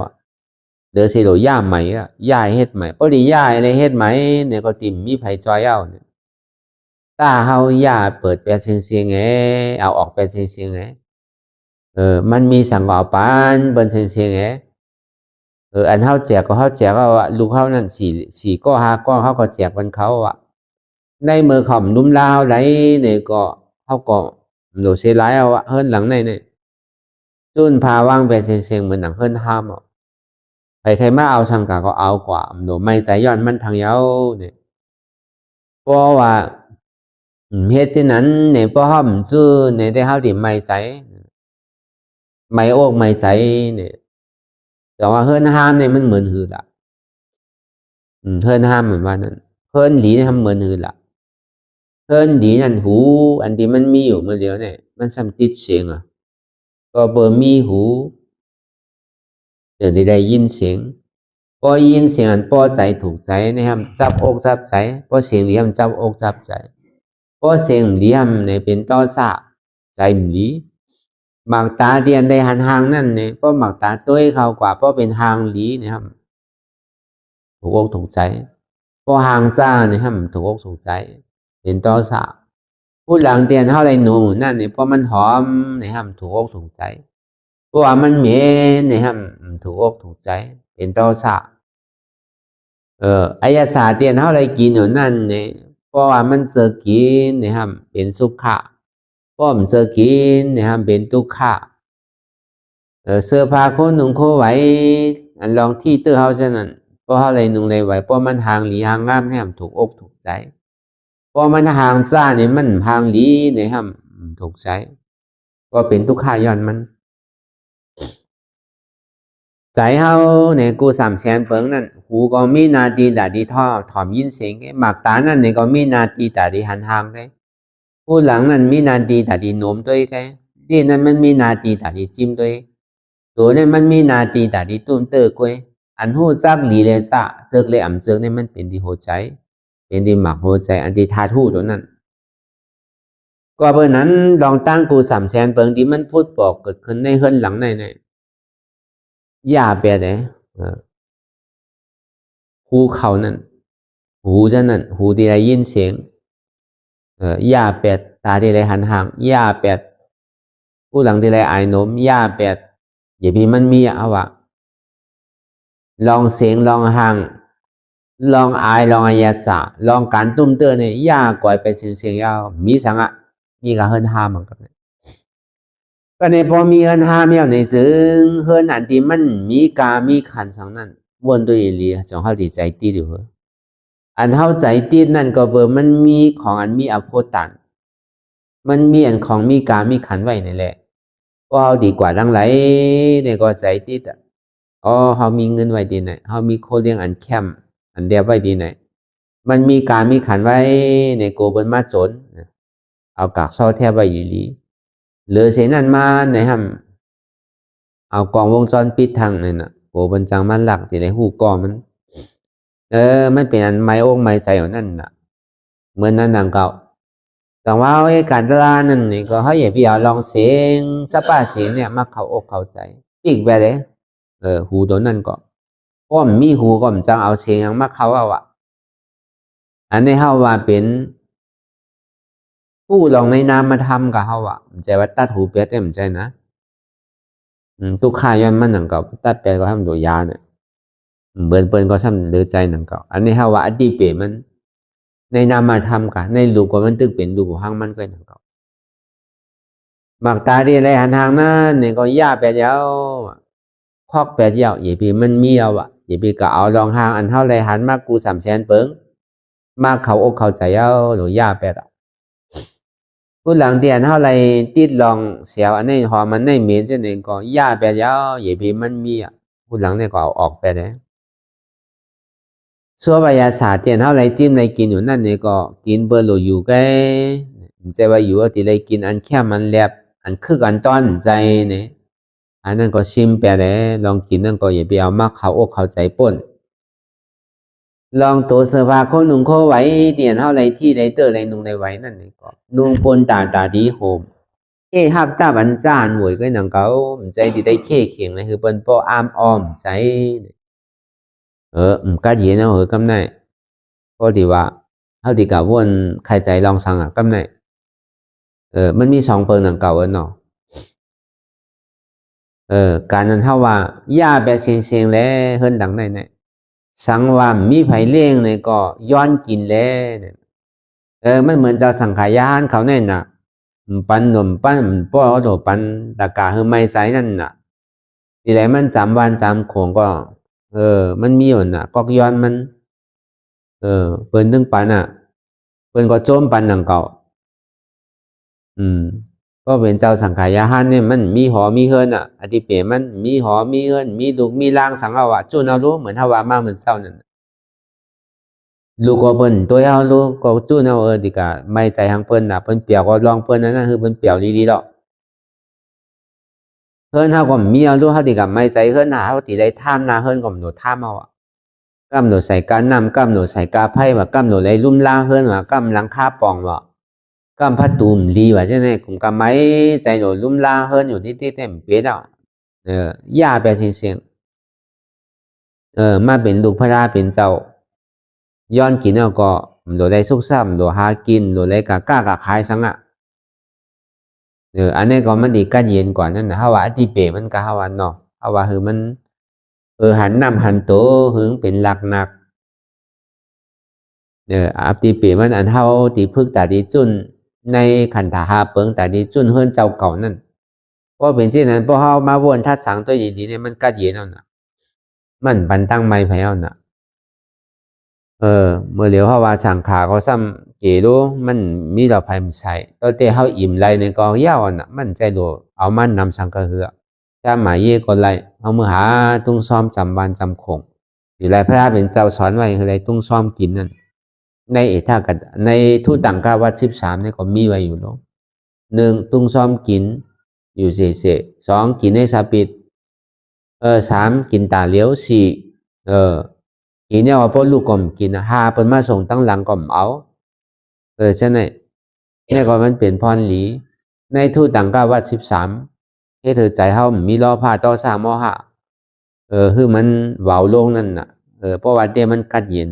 เดี๋ยวสิโดย่าใหม่ย่าเฮ็ดใหม่พอดีย่าในเฮ็ดใหม่เนี่ยก็ติ่มมีไผจอยเอาเนี่ยตาเฮาย่าเปิดแปดเสียงเอาออกแปดเสียงมันมีสังกอปานเปิ้นเสียงอันเฮาแจกก็เฮาแจกว่าลูกเฮานั่นสี่ก็5ก็เฮาก็แจกมันเขาในมือของนุ่มลาวไหลเนี่ยก็เฮาก็โดเสียหลายเอาเฮิรนหลังในเนี่ยจุนพาวางแปดเสียงเหมือนหนังเฮิรนห้ามใครมาเอาสังกาก็เอากว่าโดไม่ใส่ย้อนมันทางยาวเนี่ยเพราะว่าเฮ็ดเช่นนั้นเนี่ยเพราะเฮาซื่อเนี่ยได้เฮาที่ไม่ใส่ไม่โอกไม่ใส่เนี่ยแต่ว่าเฮิรนห้ามเนี่ยมันเหมือนหือละเฮิรนห้ามเหมือนว่านั้นเฮิรนหลีทำเหมือนหือละเฮิรนหลีนั่นหูอันที่มันมีอยู่เมื่อเดียวเนี่ยมันซ้ำติดเสียงก็เบอร์มีหูเดี๋ยวได้ยินเสียงพอยินเสียงอันพอใจถูกใจนะครับจับอกจับใจพอเสียงเหลี่ยมจับอกจับใจพอเสียงเหลี่ยมเนี่ยเป็นต่อสะใจหลีหมักตาเดียนได้หันหางนั่นเนี่ยพอหมักตาต้วยเขากว่าพอเป็นหางหลีนะครับถูกอกถูกใจพอหางซ่าเนี่ยครับถูกอกถูกใจเป็นต่อสะพูดหลังเตียนเท่าไรหนูนั่นเนี่ยพอมันหอมนะครับถูกอกถูกใจเพราะว่ามันเหม็นนะครับถูกอกถูกใจเป็นต่อสะอายาศาสตร์เตียนเท่าไรกินอยู่นั่นเนี่ยเพราะว่ามันเจอกินนะครับเป็นสุขะเพราะมันเจอกินนะครับเป็นทุกขะเสื้อผ้าคนหนุ่งโคไว้ลองที่ตื้อเฮาเช่นนั้นเพราะเฮาไรหนุ่งไรไว้เพราะมันห่างหลีห่างงามเนี่ยถูกอกถูกใจเพราะมันห่างซ่าเนี่ยมันห่างหลีเนี่ยครับถูกใจก็เป็นทุกขะย้อนมันใจเฮาเนี่ยกู300,000เปิงนั่นหูก็มีนาทีดาดีท่อถอมยินเสียงหมากตานั่นเนี่ยก็มีนาทีดาดีหันห่างได้ผู้หลังนั่นมีนาทีดาดีโน้มด้วยไงที่นั่นมันมีนาทีดาดีจิ้มด้วยตัวเนี่ยมันมีนาทีดาดีตุ้มเตอร์กวยอันหูจักหลีเลยซะเจิกเลยเจิกเนี่ยมันเป็นที่หัวใจเป็นที่หมักหัวใจอันที่ทาทูตัวนั้นก็เพราะนั้นลองตั้งกู300,000เปิงที่มันพูดบอกเกิดขึ้นในเฮือนหลังในย่าเปียเลยหูเขานั่นหูจะนั่นหูที่ได้ยินเสียงย่าเปียตาที่ได้หันห่างย่าเปียผู้หลังที่ได้อายโน้มย่าเปียอย่าพี่มันมีลองเสียงลองห่างลองอายลองอายาสะลองการตุ้มเตือนเนี่ยย่าก่อยไปเสียงยาวมีสังมีกับเฮิรนห้ามันกันก็ในพอมีเฮิรนห้าเมียวในซึ่งเฮิรนอันที่มันมีกามีขันสังนั้น วนด้วยอีหลีจงเฮาที่ใจติดอยู่อันเฮาใจติดนั่นก็เบอร์มันมีของอันมีอโพตันมันมีอันของมีกามีขันไว้นี่แหละก็เฮาดีกว่าดังไหลเนี่ยก็ใจติดอ๋อเฮามีเงินไว้ดีไหนเฮามีโคเลี้ยงอันแคมอันเดียบไว้ดีไหนมันมีกามีขันไว้ในโกเบิ่นมาจนเอากากซอแทบไว้อีหลีเหลือเสนั้นมาในห้ำเอากล้องวงจรปิดทางนั่นน่ะโกเบิ่นจังมันหลักที่ในหูกล้องมันมันเป็นอันไม้อกไม้ใจของนั่นน่ะเหมือนนั้นดังเก่าแต่ว่าการตลาดนั่นนี่ก็เขาอย่าไปเอาลองเสียงสปาเสียงเนี่ยมาเข้าอกเข้าใจปีกไปเลยหูตัวนั่นก็อ้อมมีหูก็มันจังเอาเสียงมาเข้าเอาอันนี้เฮาว่าเป็นผู้ลองในนามมาทำกับเฮามันใจว่าตัดหูเป็ดได้มันใจนะตุกข่าย้อนมันนั่นก็ตัดเป็ดก็ทำตัวยาเนี่ยเบิ่นก็ซ้ำเดือใจนั่นก็อันนี้เฮาว่าอดีเปมันในนามมาทำกันในลูกก็มันตึกเป็นลูกห้างมันก็นั่นก็มักตาดีอะไรหันทางนั้นเนี่ยก็ย่าแปดยาวคอกแปดยาวอย่าพี่มันมีเอาอย่าพี่ก็เอาลองหางอันเท่าไรหันมากกู300,000เปิงมากเขาอกเข้าใจเอาหรือย่าแปดผู้หลังเดียนเท่าไรติดลองเสียวอันนี้หอมันในเหม็นเช่นเองก็ย่าแปดยาวอย่าพี่มันมีผู้หลังเนี่ยก็เอาออกไปเลยส่วนวิทยาศาสตร์เตียนเท่าไรจิ้มในกินอยู่นั่นเนี่ยก็กินเบอร์โลอยู่แกใจว่าอยู่ที่ไรกินอันแค่มันแลบอันคือกันต้อนใจเนี่ยอันนั้นก็ชิมไปเลยลองกินนั่นก็อย่าไปเอามากเขาอกเข้าใจป่นลองตัวเสื้อผ้าคนนุ่งเขาไว้เตียนเท่าไรที่ไรเตอร์ไรนุ่งในไว้นั่นนี่ก็นุ่งปนตาดีโฮมฮับตาบันจานหวยก็หนังเขาใจที่ได้เข่งเลยคือเป็นพออามออมใจก็เย็นเอากำไนพอดีว่าเท่าที่กับวนใครใจลองสั่งกำไนมันมี2เปิงหนังเก่าเนาะการนั้นเท่าว่าย่าแบบเสียงแล้วเฮิรนดังไหนสังว่ามีไผเลี้ยงเนี่ยก็ย้อนกินแล้วมันเหมือนเจ้าสังขายานเขาเนี่ยน่ะปันหนมปั้นป้อโดปันตะกาคือไม่ใสนั่นน่ะทีไรมัน3 วัน3 โขงก็มันมีอยู่น่ะก็ย้อนมันเปิ้นถึงปันเปิ้นก็โจมปันดังเก่าก็เป็นเจ้าสังขายาหันเนี่ยมันมีหอมีเฮิรนอธิเปมันมีหอมีเฮิรนมีลูกมีล่างสังเอาจุนเอารู้เหมือนทว่ามาเหมือนเศร้านั่นลูกก็เปิ้นตัวเอารู้ก็จุนเอาดิกะไม่ใจทางเปิ้นเปิ้นเปียวก็ลองเปิ้นนั่นคือเปิ้นเปียวดีๆดอกเฮิรนเฮาก็มีเอารู้เฮาดิกะไม่ใจเฮิรนเฮาติได้ท่ามนาเฮิรนก็หนูท่ามเอากำหนดใส่การนำกำหนดใส่กาไพ่ว่ากำหนดไรลุ่มล่างเฮิรนว่ากำหลังคาปองว่ากำพัดตูมลีว่าใช่ไหมผมกำไม้ใจหนูลุ่มล่าเฮิรนอยู่ที่เต็มเปียดย่าไปเสียงมาเป็นลูกพระราเป็นเจ้าย้อนกินเอาก็โดยได้สุกซ้ำโดยหากินโดยได้กะกล้ากะขายสังอันนี้ก็มันดีกันเย็นกว่านั่นนะฮะว่าอธิเปมันก็ฮาวันเนาะฮาว่าคือมันหันนำหันโตหึงเป็นหลักหนักอธิเปมันอันเฮาตีพึกตาดีจุนในขันธาหาเปิงแต่ดีจุนเฮิรนเจ้าเก่านั่นเพราะเป็นเช่นนั้นพอเฮามาวนทัดสังตัวดีๆเนี่ยมันกัดเย็นเอาน่ะมันบันตั้งไม้ไผเอาน่ะเมื่อเหลียวเฮาว่าสังขาก็ซ้ำเจรู้มันมีดอกไผมันใส่ตอนเตเฮาอิ่มไรในกองยาวน่ะมันใจโลเอามันนำสังกะเหือถ้าหมายเยก็ไรเฮามือหาตุ้งซ้อมจำวันจำคงอยู่ไรพระเป็นเจ้าสอนไว้คือไรตุ้งซ้อมกินนั่นในท่ากันในทุตังกาวัด13นี่ก็มีไว้อยู่เนาะ1ตุ้งซ้อมกินอยู่เส2กินในสาปิด3กินตาเลี้ยว4กินเนี่ยว่าพวกลูกก็กิน5เปิ้นมาส่งตั้งหลังก็เอาใช่ไหมเนี่ยก็มันเป็นพรหลีในทุตังกาวัด13ให้เธอใจเฮามีรอพาต่อ3ม5คือมันเว้าลงนั่นน่ะเพราะว่าเดี๋ยวมันกัดเย็น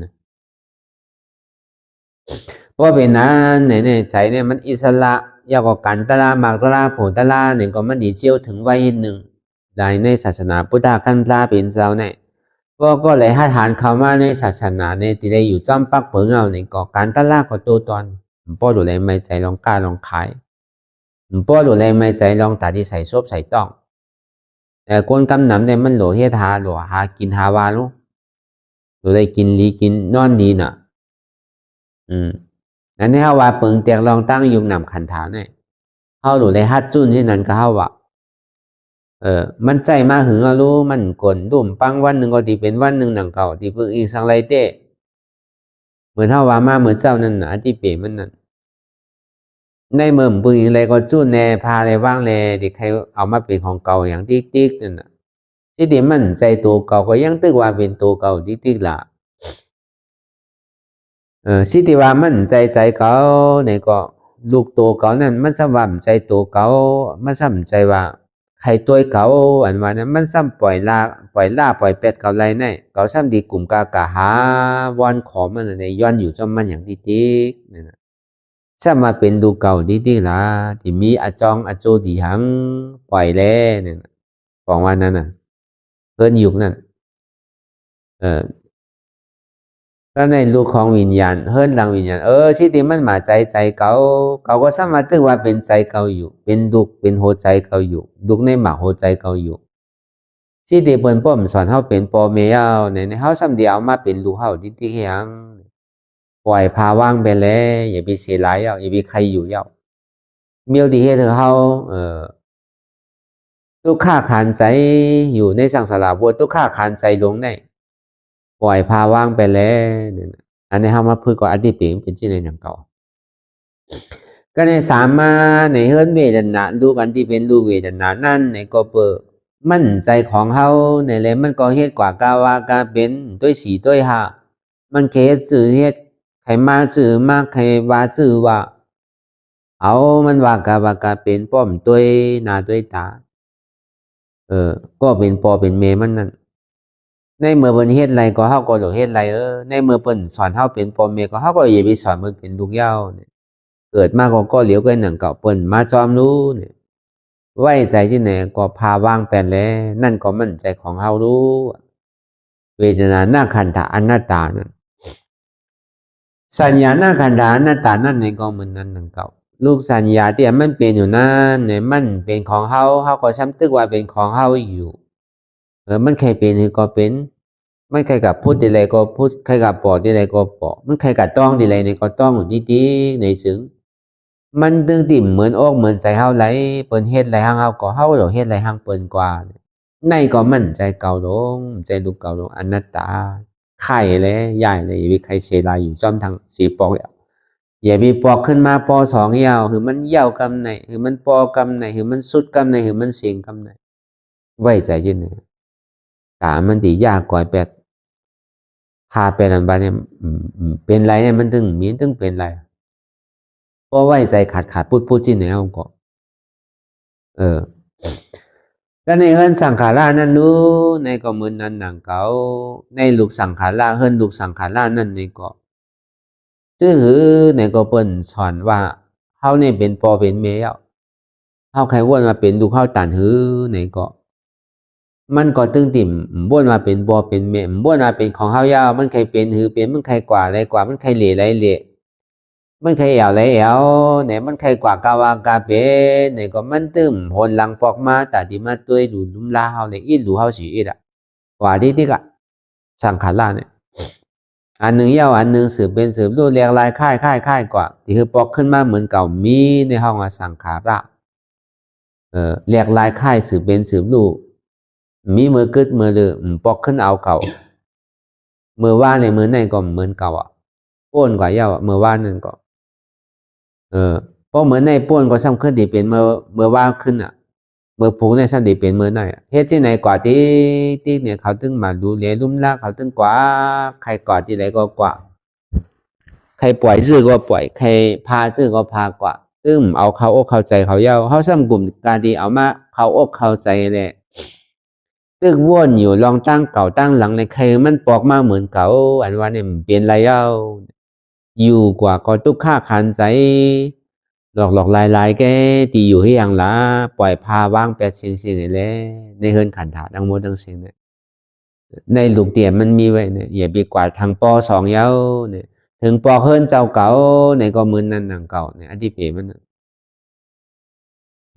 เพราะเป็นนั้นในใจเนี่ยมันอิสระยากกว่ากันตะลามากตะลาโผตะลาเนี่ยก็มันดีเจียวถึงไว้หนึ่งได้ในศาสนาพุทธขั้นพระเป็นเจ้าเนี่ยก็เลยให้ฐานคำว่าในศาสนาเนี่ยที่ได้อยู่จ้อมปักเปิงเอาเนี่ยก็การตะลาก็ตัวตอนป้อดูแลไม่ใจลองกล้าลองขายป้อดูแลไม่ใจลองตัดที่ใส่ซบใส่ต้องแต่คนกำหนำเนี่ยมันโหลเฮธาโหลหากินหาวาลู ตัวได้กินลีกินนอนดีน่ะอันนี้เฮาว่าเปิงเตียงลองตั้งยุงนำขันถาเนี่ยเฮาหลุได้ฮัดจุนที่นั้นก็เฮาว่ามันใจมาหึงเอารู้มันกลดุ่มปังวันหนึ่งก็ดีเป็นวันหนึ่งหนังเก่าที่เพิ่งอีกสังไรเต้เหมือนเฮาว่ามาเหมือนเศร้านั่นน่ะที่เป๋มันนั่นในเมื่อปืนอะไรก็จุ้นแน่พาอะไรว่างแน่ที่ใครเอามาเป็นของเก่าอย่างติ๊กนั่นน่ะที่เดี๋ยวมันใจตัวเก่าก็ยังตึกว่าเป็นตัวเก่าติ๊กล่ะสิที่ว่ามันใจเก่าเนี่ยก็ลูกตัวเก่านั่นมันซ้ำว่าใจตัวเก่ามันซ้ำใจว่าใครตัวเก่าอันว่านั้นมันซ้ำปล่อยเป็ดเก่าไรเนี่ยเก่าซ้ำดีกลุ่มกะหาวันขอมันในย้อนอยู่จอมมันอย่างติ๊กนั่นน่ะซ้ำมาเป็นดูเก่าติ๊กล่ะที่มีอาจองอาโจดีหังปล่อยแล้วเนี่ยของวันนั้นน่ะเพิ่นยุคนั้นก็ในลูกของวิญญาณเฮิรนหลังวิญญาณที่ที่มันมาใจเก่าก็สามารถตึกว่าเป็นใจเก่าอยู่เป็นดุกเป็นหัวใจเก่าอยู่ดุกในหมากหัวใจเก่าอยู่ที่ที่เปิ้นป้อมสอนเฮาเป็นพ่อแม่เฮาในเฮาซ้ำเดียวมาเป็นลูกเฮาติ๊กๆยังปล่อยพาว่างไปแล้วอย่าไปเสียหลายอย่าไปใครอยู่เมียวที่เฮ็ดให้เฮาทุกข้าขานใจอยู่ในสังสารวัฏทุกข้าขานใจลงในปล่อยพาว่างไปแล้วเนี่ยอันนี้เฮามาพูดก็อดีตเป็นที่ในหนังเก่าก็ในสามมาในเฮิรนเวทนาลูกอันที่เป็นลูกเวทนานั่นในก็เปิดมั่นใจของเฮาในเลยมันก็เฮ็ดกว่ากาวากาเป็นด้วยสีด้วยหามันเคสสื่อเฮ็ดใครมาสื่อมากใครว่าสื่อว่าเอามันว่ากาวากาเป็นป้อมด้วยหน้าด้วยตาก็เป็นปอเป็นเมมันนั่นในเมื่อเปิ้นเฮ็ดไรก็เฮาก็ต้องเฮ็ดไรในเมื่อเปิ้นสอนเฮาเป็นปอเมก็เฮาก็อย่าไปสอนมันเป็นลูกเหย้าเนี่ยเกิดมาก็เหลียวกันหนังเก่าเปิ้นมาจอมรู้เนี่ยไว้ใจที่ไหนก็พาวางแปลนแล้วนั่นก็มั่นใจของเฮารู้เวทนาหน้าขันธอนัตตานั่นสัญญาหน้าขันธอนัตตานั่นในก็เหมือนนั้นหนังเก่าลูกสัญญาที่มันเป็นอยู่นั่นเนี่ยมันเป็นของเฮาก็ช้ำตึกว่าเป็นของเฮาอยู่มันใครเป็นก็เป็นมันใครกับพูดทีไรก็พูดใครกับปอดทีไรก็ปอดมันใครกับต้องทีไรในก็ต้องอยู่ดีๆในซึ้งมันตึงติ่มเหมือนอกเหมือนใจเฮาไหลเปิ้นเฮ็ดไรห้างเฮาก็เฮาดอกเฮ็ดไรห้างเปิ้นกว่าในก็มันใจเก่าลงใจลูกเก่าลงอนัตตาไข่เลยใหญ่เลยอย่าไปใครเสียลายอยู่จ้อมทางสีปอกอย่าไปปอกขึ้นมาปอสองยาวคือมันยาวกำไหนคือมันปอกำไหนคือมันสุดกำไหนคือมันเสียงกำไหนไว้ใจจินเนี่ยตามันตียากกว่าแปดพาไปนันบาเนี่ยเป็นไรเนี่ยมันถึงมีถึงเป็นไรเพราะไว้ใจขาดพูดจินเนี่ยเอาก็ก็ในเฮิรนสังขารานั่นนู้ในก็เหมือนนั้นหนังเก่าในลูกสังขาราเฮิรนลูกสังขารานั่นในก็จื้อในก็เปิ้นสอนว่าเฮาเนี่ยเป็นปอเป็นเมยเฮาใครวนมาเป็นลูกเฮาตันหือในก็มันก็ตึงติ่มบ้วนมาเป็นบอเป็นเมมบ้วนมาเป็นของเฮายาวมันใครเป็นหือเป็นมันใครกว่าอะไรกว่ามันใครเหล่ไรเหล่มันใครแอวไรแอวเนี่ยมันใครกว่ากาวากาเป็นเนี่ยก็มันตึมโหนหลังปอกมาแต่ที่มาตัวดูลุ่มลาเฮาเนี่ยอีหลูเฮาสีอีดกว่าที่กะสังขารเนี่ยอันหนึ่งยาวอันหนึ่งสืบเป็นสืบรูเรียงลายค่ายกว่าที่คือปอกขึ้นมาเหมือนเก่ามีในห้องสังขาระเรียกลายค่ายสืบเป็นสืบรูมีมือกึดมือลือปอกขึ้นเอาเก่ามือว่าในมือในก็เหมือนเก่าป้วนกว่าเย้ามือว่านั่นก็เพราะเหมือนในป้วนก็ซ้ำขึ้นดีเป็นมือว่าขึ้นมือผูกในซ้ำดีเป็นมือในเฮ็ดที่ไหนกว่าที่เนี่ยเขาตึงมาดูแลลุ่มลากเขาตึงกว่าใครกว่าที่ไหนก็กว่าใครปล่อยซื่อก็ปล่อยใครพาซื่อก็พากว่าตึงเอาเขาอกเข้าใจเขาเย้าเขาซ้ำกลุ่มการดีเอามาเขาอกเข้าใจแหละตึกว่นอยู่ลองตั้งเก่าตั้งหลังในใครมันปอกมาเหมือนเก่าอันว่าเนี่ยเปลี่ยนไรอยู่กว่าก็ทุกข้าขันใจหลอกลายแกตีอยู่ให้อย่างละปล่อยพาว่างแปดเสียงนี่แหละในเฮิรนขันถาทั้งหมดทั้งสิ้นเนี่ยในลูกเตี่ยมันมีไว้เนี่ยอย่าไปกวาดทางปอสองเย้าเนี่ยถึงปอเฮิรนเจ้าเก่าในก็มือนนั่นหนังเก่าเนี่ยอดีเปมัน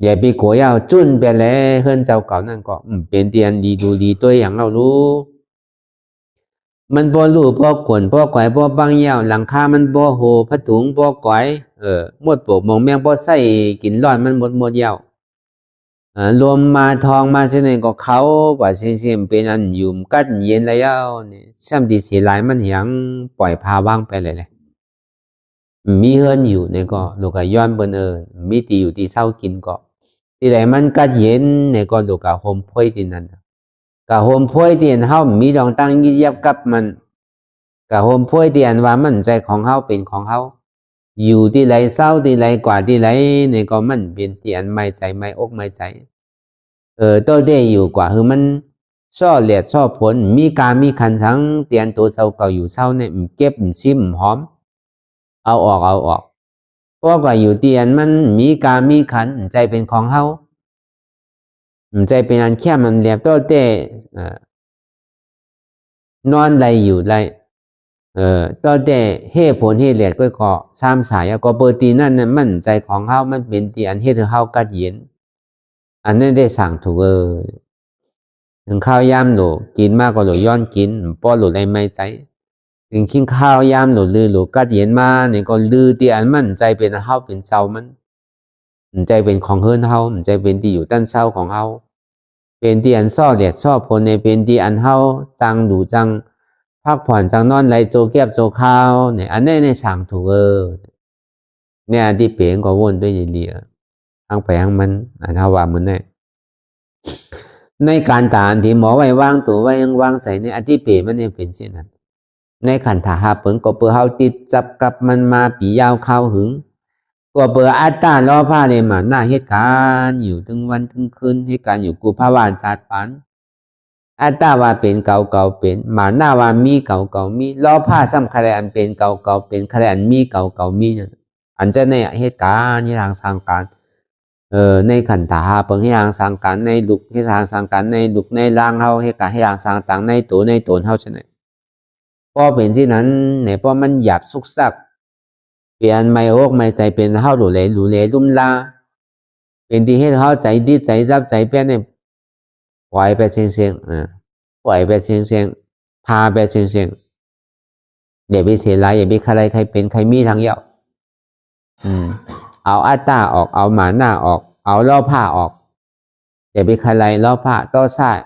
อย่าไปกลัวยาวจุนไปแล้วเฮิรนเจ้าเก่านั่นก็เป็นเตียนดีดูดีตัวอย่างเรารู้ มันบ่รู้บ่กวนบ่ก๋วยบ่บางยาวหลังคามันบ่โหผ้าถุงบ่ก๋วยหมดปลวกมองแมงบ่ใส่กินร้อนมันหมดยาวรวมมาทองมาเสน่ห์ก็เขากว่าเสียมเป็นอันยุ่มกัดเย็นแล้วนี่ซ้ำที่เสียหลายมันยังปล่อยพาว่างไปเลยแหละมีเฮือนอยู่เนี่ยก็ลูกก็ย้อนเบิ่นมีที่อยู่ที่เศร้ากินก็ที่ไหนมันกัดเย็นเนี่ยก็ลูกก็โฮมพ้อยที่นั่นก็โฮมพ้อยที่เฮามีดองตั้งยีเยียบกับมันก็โฮมพ้อยที่อันว่ามันใจของเฮาเป็นของเฮาอยู่ที่ไหนเศร้าที่ไหนกว่าที่ไหนเนี่ยก็มันเป็นที่อันไม่ใจไม่อกไม่ใจตัวเดียอยู่กว่าคือมันซ่อเลียดซ่อผลมีการมีขันสังเตียนตัวเศร้าเก่าอยู่เศร้าเนี่ยเก็บซิมหอมเอาออกเพราะว่าอยู่เตียนมันมีการมีขันใจเป็นของเฮาใจเป็นอันแค่มันเรียบตัวเดียนอนไรอยู่ไรตัวเดียเฮ่ผลเฮ่เลียดก็ซ้ำสายก็เปิดตีนั่นน่ะมันใจของเฮามันเป็นเตียนเฮ่เธอเฮากัดเย็นอันนั้นได้สั่งถูกถึงข้าวยามหนูกินมากกว่าหนูย้อนกินป้อหนูได้ไม่ใจถึงกินข้าวยามหนูลือหนูกัดเย็นมาเนี่ยก็ลือที่อันมันใจเป็นเฮาเป็นเจ้ามันใจเป็นของเฮิรนเฮาใจเป็นที่อยู่ด้านเศร้าของเฮาเป็นที่อันซ่อเด็ดซ่อผลในเป็นที่อันเฮาจังดูจังพักผ่อนจังนอนไรโจเก็บโจข้าวเนี่ยอันนี้ในสั่งถูกเนี่ยที่เปลี่ยนก็วนด้วยเดียทางไปทางมันถ้าว่ามันในการตานที่หมอไว้วางตัวไว้ยังวางใส่ในอธิเปมันเนี่ยเป็นเช่นนั้นในขันถาหาเปิงก็เปื่อเฮาติดจับกับมันมาปียาวข้าวหึงก็เปื่ออัตตาล้อผ้าเลยมาหน้าเหตุการณ์อยู่ถึงวันถึงคืนเหตุการณ์อยู่กูพาวานชาติปันอัตตาว่าเป็นเก่าเป็นมาหน้าว่ามีเก่ามีล้อผ้าซ้ำคะแนนเป็นเก่าเป็นคะแนนมีเก่ามีอันจะในเหตุการณ์ที่ทางสร้างการในขันธาเปิงให้ทางสร้างการในลุกให้ทางสร้างการในลุกในร่างเฮาให้การให้ทางสร้างต่างในตัวในตนเฮาใช่ไหมพอเป็นที่นั้นเนี่ยพอมันหยาบสุกซักเปลี่ยนไม่โอกไม่ใจเป็นเฮาหลุเหลลุ่มลาเป็นที่ให้เฮาใจดีใจรับใจเปลี่ยนเนี่ยปล่อยไปเสียงปล่อยไปเสียงพาไปเสียงอย่าไปเสียหลายอย่าไปใครเป็นใครมีทางเยอะเอาอัตตาออกเอาหมาหน้าออกเอาล้อผ้าออกอย่าไปใครล้อผ้าต่อสาย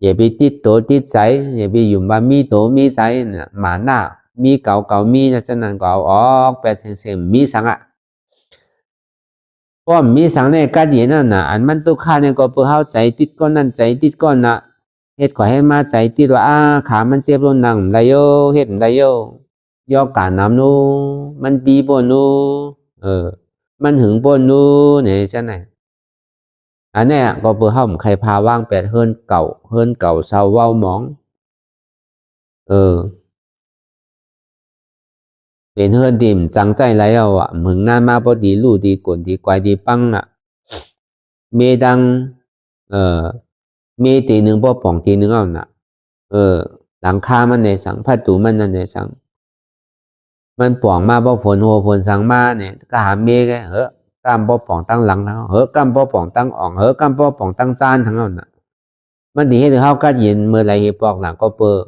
อย่าไปติดตัวติดใจอย่าไปอยู่บ้านมีตัวมีใจเนี่ยหมาหน้ามีเก่ามีฉะนั้นก็เอาออกไปเสียงมีสังเพราะมีสังในการเดียนั่นน่ะอันมันตุกข้าเนี่ยก็เพื่อเข้าใจติดก้อนนั่นใจติดก้อนน่ะเฮ็ดขอให้มาใจติดว่าขามันเจ็บรุนหนังไรโยเฮ็ดไรโยย่อการน้ำนู้มันปีบนนู้มันหึงบนนู้เนี่ยใช่ไหมอันนี้ก็เพื่อเข้าใครพาว่างแปดเฮิรนเก่าเศร้าเว้าหมองเป็นเฮิรนดิมจังใจไรเอามึงหน้ามาพอดีลู่ดีกวนดีกวายดีปังเมดังเมตีหนึ่งพอป่องทีหนึ่งเอาหลังคามันในสังพัดตูมันนั่นในสังมันป่องมาพอฝนหัวฝนสังมาเนี่ยก็หาเมกกำปอป่องตั้งหลังทั้งกำปอป่องตั้งอ่องกำปอป่องตั้งจานทั้งนั้นมันดีให้ถึงเฮากัดเย็นเมื่อไรเฮปอกหลังก็เปอ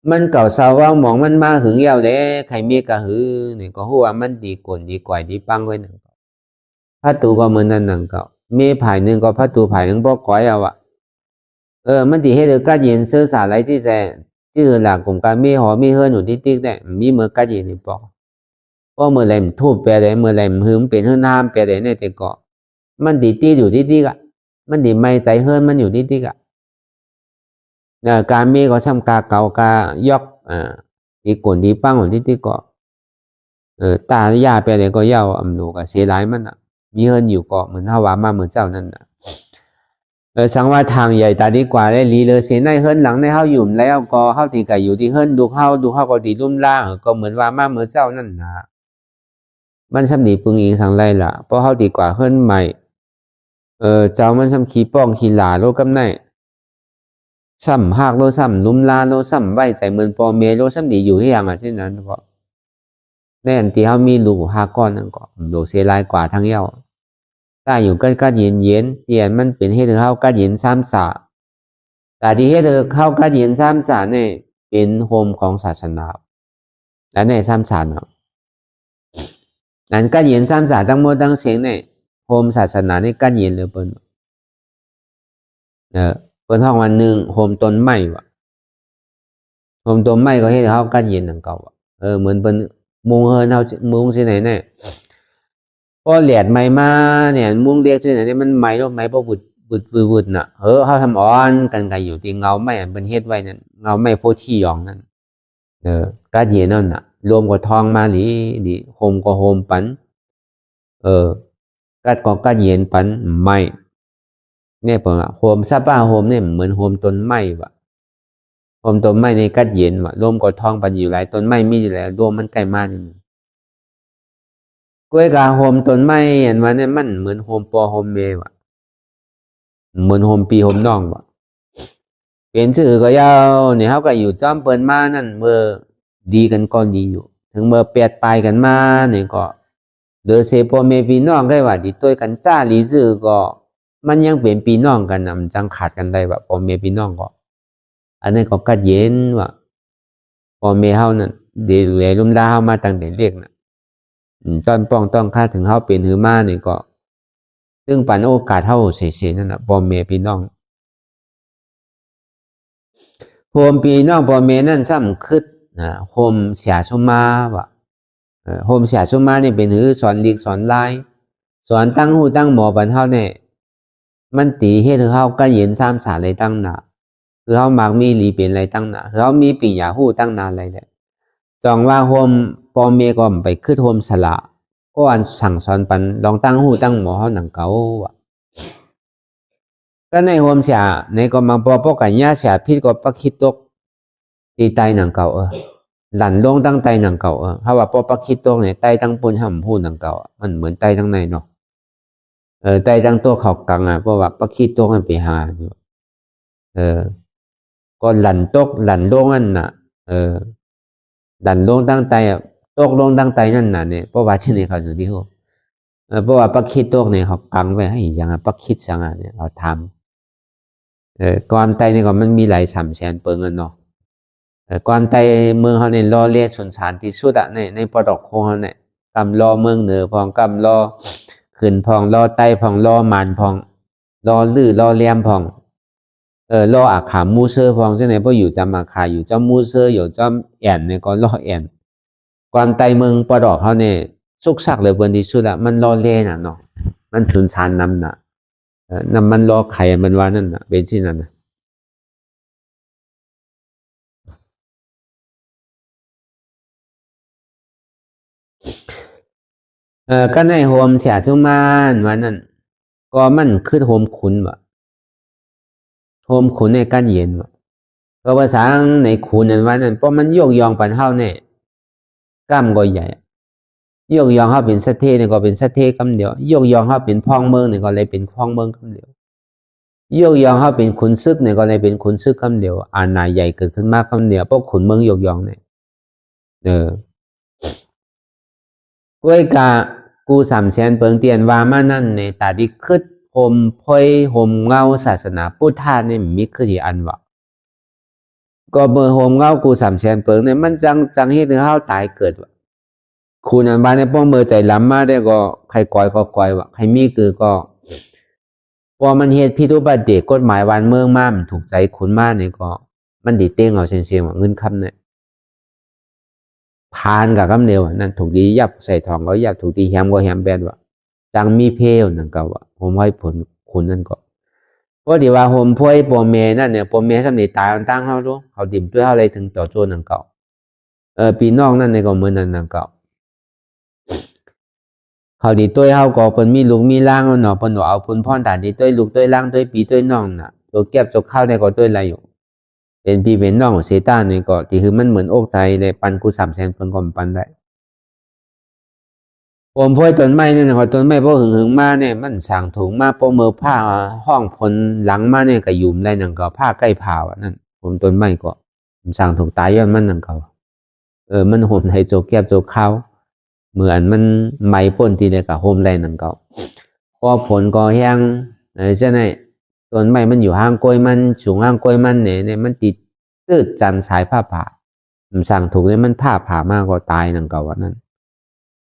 มันเก่าเศร้าว่ามองมันมาหึงเยาวเลยใครมีกะหือนี่ก็หัวมันดีกวนดีกว่าดีปังไว้หนึ่งพระตูก็เหมือนนั่นหนึ่งก็มีผายหนึ่งก็พระตูผายหนึ่งบอกก้อยเอามันดีให้ถึงกัดเย็นเสื้อสาไรที่แจที่หลักกลุ่มการมีหอมีเฮือนอยู่ที่ติ๊กได้มีเมื่อกัดเย็นนี่ปอกเพราะเมื่อไรมันทูบแปรได้เมื่อไรมันหืมเป็นเฮือนห้ามแปรได้ในแต่ก็มันดีตีอยู่ที่ติ๊กมันดีไม่ใจเฮือนมันอยู่ที่ติ๊กการมีก็ซ้ำกาเก่ากายกดีกวนดีปังของที่ก็ตายาไปเลยก็เย้าอำนูก็เสียหลายมันมีเฮิรนอยู่ก็เหมือนเฮาว่ามาเหมือนเจ้านั่นสังว่าทางใหญ่ตาดีกว่าได้ลีเลยเสียในเฮิรนหลังในเฮาอยู่แล้วก็เฮาที่ก็อยู่ที่เฮิรนดูเฮาก็ดีรุ่มล่างก็เหมือนว่ามาเหมือนเจ้านั่นนะมันซ้ำหนีปึงอิงสังไรล่ะเพราะเฮาดีกว่าเฮิรนใหม่เจ้ามันซ้ำขี้ป้องขี้หลาโลกำไนซ้ำหักโลซ้ำลุ่มลาโลซ้ำไว้ใจเหมือนปอเมโลซ้ำดีอยู่ให้ยังเช่นนั้นเพราะแน่นที่เขามีลูกหาก้อนนั่นก็โลเสียลายกว่าทั้งเย้าถ้าอยู่ก็เย็นมันเป็นให้ถึงเขาก็เย็นซ้ำสาแต่ที่ให้ถึงเขาก็เย็นซ้ำสาเนี่ย เป็นโฮมของศาสนาและในซ้ำศาสนานั้นการเย็นซ้ำศาสทั้งหมดทั้งเสียงเนี่ยโฮมศาสนาในการเย็นหรือเปิ้นเปิ้นห้องวันหนึ่งโฮมต้นไม้วะโฮมต้นไม้ก็เฮ็ดให้เฮาการเย็นนั่นเก่าเหมือนเปิ้นมุงเฮินเฮามุงสิไหนเนี่ยพอแหลดไม้มาเนี่ยมุงเรียกสิไหนเนี่ยมันไม้บ่ไม้บ่วุดน่ะเฮาทำอ่อนกันก็อยู่ที่เงาไม้อันเปิ้นเฮ็ดไว้นั่นเงาไม้โพธิ์ที่ยองนั่นการเย็นนั่นน่ะรวมกับทองมาหลีโฮมก็โฮมปันกัดก็กัดเย็นปันไม่เนี่ยเปิงโฮมซาป้าโฮมเนี่ยเหมือนโฮมต้นไม้วะโฮมต้นไม้ในกัดเย็นวะรวมกับทองปันอยู่หลายต้นไม้มีอยู่แล้วรวมมันใกล้มากนี่กล้วยกาโฮมต้นไม้เห็นว่าเนี่ยมันเหมือนโฮมปอโฮมเมวะเหมือนโฮมปีโฮมน้องวะเปลี่ยนชื่อก็ยาวเนี่ยเขาก็อยู่จอมเปินมานั่นเมื่อดีกันก็ดีอยู่ถึงเมื่อเปลี่ยนไปกันมาเนี่ยก็เดือเซพอเมพี่น้องได้ว่าดีตัวกันจ้าลีซื่อก็มันยังเป็นพี่น้องกันมันจังขาดกันได้ว่าพอเมพี่น้องก็อันนี้ก็กัดเย็นว่าพอเมเฮานั่นเดี๋ยวแลลุ่มดาเฮามาตั้งแต่เด็กน่ะตอนป้องต้องค่าถึงเฮาเป็นหือมานี่ก็ซึ่งปันโอกาสเฮาเสียนั่นน่ะพอเมพี่น้องโฮมพี่น้องพอเมนั่นซ้ำคึดโฮมเสียชมาว่าโฮมเสียชมาเนี่ยเป็นหือสอนลีกสอนลายสอนตั้งหูตั้งหมอบันเฮาเนี่ยมันตีเฮ็ดให้เฮาก็เย็นซ้ำสาอะไรตั้งหน้าคือเฮามักมีหลีเป็นอะไรตั้งหน้าคือเฮามีปิญญาฮู้ตั้งนานอะไรแหละจองว่าโฮมพอเมก็ไปคือโฮมสละก็อันสั่งสอนปันลองตั้งหูตั้งหมอเฮาหนังเก่าว่ะก็ในโฮมเสียในก็มาปอกันยาเสียพิษก็ปักคิดตกตีไตหนังเก่าหลั่นลงตั้งไตหนังเก่าถ้าว่าปอปักคิดตกเนี่ยไตตั้งปนห่ำพูดหนังเก่ามันเหมือนไตทั้งในเนาะไตตั้งตัวเขากังเพราะว่าปักคิดตกมันไปหาอยู่ก็หลั่นตกหลั่นลงนั่นน่ะหลั่นลงตั้งไตตกลงตั้งไตนั่นน่ะเนี่ยเพราะว่าที่นี่เขาอยู่ที่หัวเพราะว่าปักคิดตกเนี่ยเขากังไว้ให้อย่างปักคิดสังเนี่ยเราทำความไตนี่ก็มันมีหลาย300,000เปิงเนาะความไตเมืองเขาเนี่ยรอเลียชนสารที่สุดในปอดอกโคเขาเนี่ยกำรอเมืองเหนือพองกำรอขึ้นพองรอไตพองรอมันพองรอลื้อรอเลียมพองรออาขามูเซอร์พองใช่ไหมเพราะอยู่จำอาขาอยู่จำมูเซอร์อยู่จำแอนเนี่ยก็รอแอนความไตเมืองปอดอกเขาเนี่ยสุกสักเลยบนที่สุดมันรอเลียน่ะเนาะมันชนสารนำน่ะนำมันรอไข่มันว่านั่นน่ะเป็นที่นั่นน่ะก็ในโฮมเสียสุมานวันนั้นก็มันคือโฮมขุนว่ะโฮมขุนในการเย็นว่ะก็ภาษาในขุนนั้นวันนั้นเพราะมันโยกยองปันเฮาเนี่ยกล้ามก็ใหญ่โยกยองเฮาเป็นสะเทเนี่ยก็เป็นสะเทคำเดียวโยกยองเฮาเป็นพ้องเมืองเนี่ยก็เลยเป็นพ้องเมืองคำเดียวโยกยองเฮาเป็นขุนซึกเนี่ยก็เลยเป็นขุนซึกคำเดียวอาณาใหญ่เกิดขึ้นมากคำเดียวเพราะขุนเมืองโยกยองเนี่ยกล้วยกากู300,000เปิงเตียนว่ามานั่นในตาดิคึดโฮมพอยโฮมเงาศาสนาพุทธาเนี่ยมีคือที่อันวะก็เมื่อโฮมเงากู300,000เปิงเนี่ยมันจังเฮ็ดให้เฮาตายเกิดวะคุณอันบ้านเนี่ยป้องเมื่อใจล้ำมาได้ก็ใครก่อยก็ก่อยวะใครมีคือก็พอมันเฮ็ดพิธุบัติเดกฎหมายวันเมืองมามันถูกใจคุณมากเนี่ยก็มันดีเต้งเอาเชียงๆว่าเงินคำเนี่ยพานกับคำเดียวนั่นถูกดียับใส่ทองก็ยับถูกดีแฮมก็แฮมแบนว่าจังมีเพลนั่นก็ว่าผมให้ผลคุณนั่นก็เพราะดีว่าผมพ่อยปอเมนั่นเนี่ยปอเมสำนีตายมันตั้งเขาดูเขาดิ่มด้วยเขาอะไรถึงต่อโจนนั่นก็ปีน้องนั่นในก็เหมือนนั่นก็เขาดีตัวเขาก็เป็นมีลูกมีล่างเนาะเป็นเอาพุ่นพ่อนฐานดีตัวลูกตัวล่างตัวปีตัวน้องน่ะตัวเก็บตัวข้าวในก็ตัวอะไรอยู่เป็นพี่เป็นน้องของเซต้าเนี่ยก็ที่คือมันเหมือนอกใจเลยปันกู300,000เพิ่งก็ปันได้ผมพ่อยต้นไม้เนี่ยนะต้นไม้พวกหึงมาเนี่ยมันสั่งถุงมาพอเมื่อผ้าห้องผลหลังมาเนี่ยก็ยุ่มได้นั่นก็ผ้าใกล้ผ่านั่นผมต้นไม้ก็ผมสั่งถุงตายย้อนมันนั่นก็มันห่มไทยโจกแก็บโจกข้าวเหมือนมันไหมพ่นทีเดียวกับห่มได้นั่นก็พอผลก็แห้งใช่ไหมต้นไม้มันอยู่ห่างกล้วยมันสูงห่างกล้วยมันเนี่ยมันติด ตืดจันสายผ้าผ่าสั่งถูกเลยมันผ้าผ่ามากก็ตายนั่งเก่าวันนั้น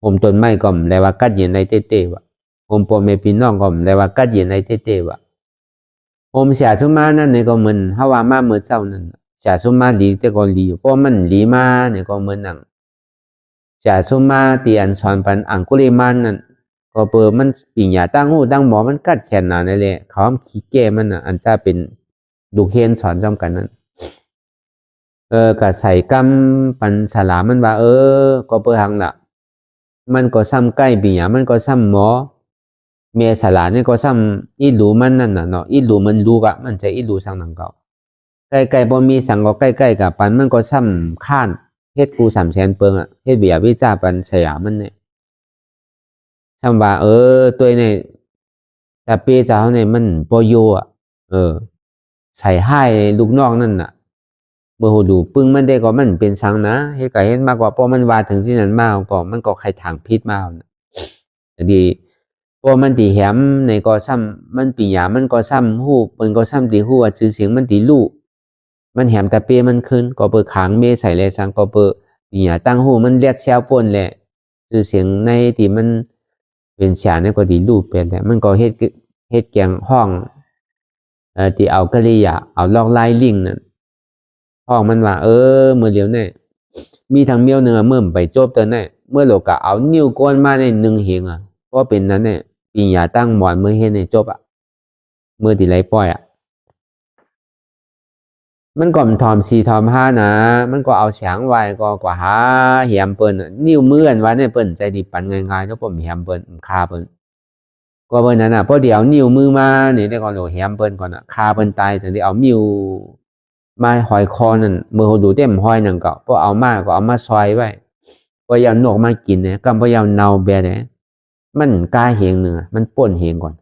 ผมต้นไม้ก็ไม่ได้ว่ากัดเย็นในเต้ๆวะผมพ่อแม่พี่น้องก็ไม่ได้ว่ากัดเย็นในเต้ๆวะผมเสียสุมานั่นเนี่ยก็เหมือนเฮาว่ามาเมื่อเช้านั่นเสียสุมาหลีแต่ก็หลีเพราะมันหลีมาเนี่ยก็เหมือนนั่งเสียสุมาตีอันสอนปันอังกุลิมานนั่นก็เปิดมันปีหยาตั้งหูตั้งหมอมันกัดแขนหนาในเลยเขาขี้แก้มันอ่ะอันจะเป็นดูเคนสอนจำกันนั้นก็ใส่กำปันฉลามันว่าก็เปิดทางละมันก็ซ้ำใกล้ปีหยามันก็ซ้ำหมอเมียฉลาเนี่ยก็ซ้ำอีหลูมันนั่นน่ะเนาะอีหลูมันลูกอ่ะมันจะอีหลูสังหนังเก่าใกล้ๆบ่มีสังก็ใกล้ๆกับปันมันก็ซ้ำข้านเฮ็ดกู300,000เปิงอ่ะเฮ็ดเบียวิจาปันสยามมันเนี่ยซ้ำว่าตัวเนี่ยแต่ปีเจ้าเนี่ยมันบ่อยู่อ่ะใส่ให้ลูกน้องนั่นน่ะเมื่อหูดูปึ้งมันได้ก็มันเป็นสังนะเฮ็ดก็เฮ็ดมากกว่าเพราะมันว่าถึงที่นั้นมากก็มันก็ใครทางพิษมาน่ะดีพอมันตีแหมในก็ซ้ำมันปีหยามันก็ซ้ำฮู้เปิ้นก็ซ้ำตีฮู้ว่าชื่อเสียงมันตีลูกมันแหมตะเปมันขึ้นก็เปิดขางเมใส่แลสังก็เปิดปีหยาตั้งฮู้มันเรียกเช้าป่นแหละชื่อเสียงในที่มันเป็นฉาเนี่ยก็ตีลูกเป็นแหละมันก็เฮ็ดแกงห้องที่เอากะลียะเอาลอกลายลิงนั่นห้องมันว่าเมื่อเดียวเนี่ยมีทางเมียวหนึ่งเมื่อไปจบตัวเนี่ยเมื่อโลกะเอานิ้วก้นมาใน1เหงอ่ะเพราะเป็นนั้นเนี่ยปีหยาตั้งหมอนเมื่อเฮ็ดในจบอ่ะเมื่อที่ไรปล่อยอ่ะมันก็ทอม4ทอม5นะมันก็เอาเสียงไว้ก็กว่าหาเหียมเปิ้นนิ้วมืออันว่าเนี่ยเปิ้นใจดีปันง่ายๆแล้วผมเหียมเปิ้นคาเปิ้นก็เปิ้นนั้นน่ะพอเดี๋ยวนิ้วมือมานี่ได้ก่อนโหเหียมเปิ้นก่อนน่ะคาเปิ้นตายจังได้เอานิ้วมาหอยคอนั่นมือดูเต็มห้อยนั่นก็พอเอามาก็เอามาซอยไว้ก็ยานกมากินเนี่ยก็บ่ยาวเนาแบเนี่ยมันกล้าเหงเนื้อมันป่นเหงก่อน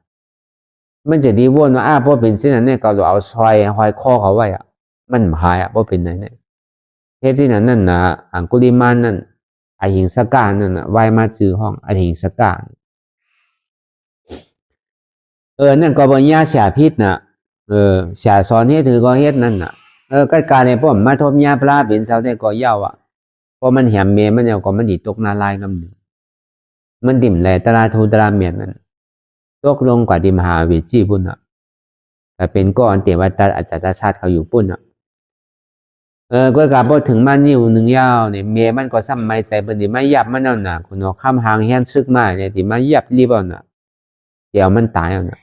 มันจะดีวนว่าเพราะเป็นเส้นนั้นเนี่ยก็เอาซอยหอยคอเขาไว้อ่ะมันหายอ่ะเพราะเป็นไหนเนี่ยเฮ็ดที่นั้นนั่นน่ะอังคุลิมานนั่นอหิงสกานั่นน่ะไว้มาจื้อห้องอหิงสกานั่นก็บ่ยาเสียพิษน่ะเสียสอนเฮ็ดถือก็เฮ็ดนั่นน่ะก็การเนี่ยผมมาทบยาปลาเป็นเสาได้ก็ยาวอ่ะเพราะมันแหมเมมันเอาก็มันดิตกนาลายนำมันดิ่มแลตราทูตราเมียนนั่นตกลงกว่าที่มหาวิจิปุ่นอ่ะแต่เป็นก้อนเทวตาอาจารย์ชาติเขาอยู่ปุ่นอ่ะก็กลับพอถึงมานิ้วหนึ่งยาวเนี่ยเมมันก็ซ้ำไม่ใส่ปฏิไม่ยับมันเอาหนาคุณเอาข้ามหางแห้งซึกมาเนี่ยที่มายับรีบเอาหนาเดี๋ยวมันตายเอาหนา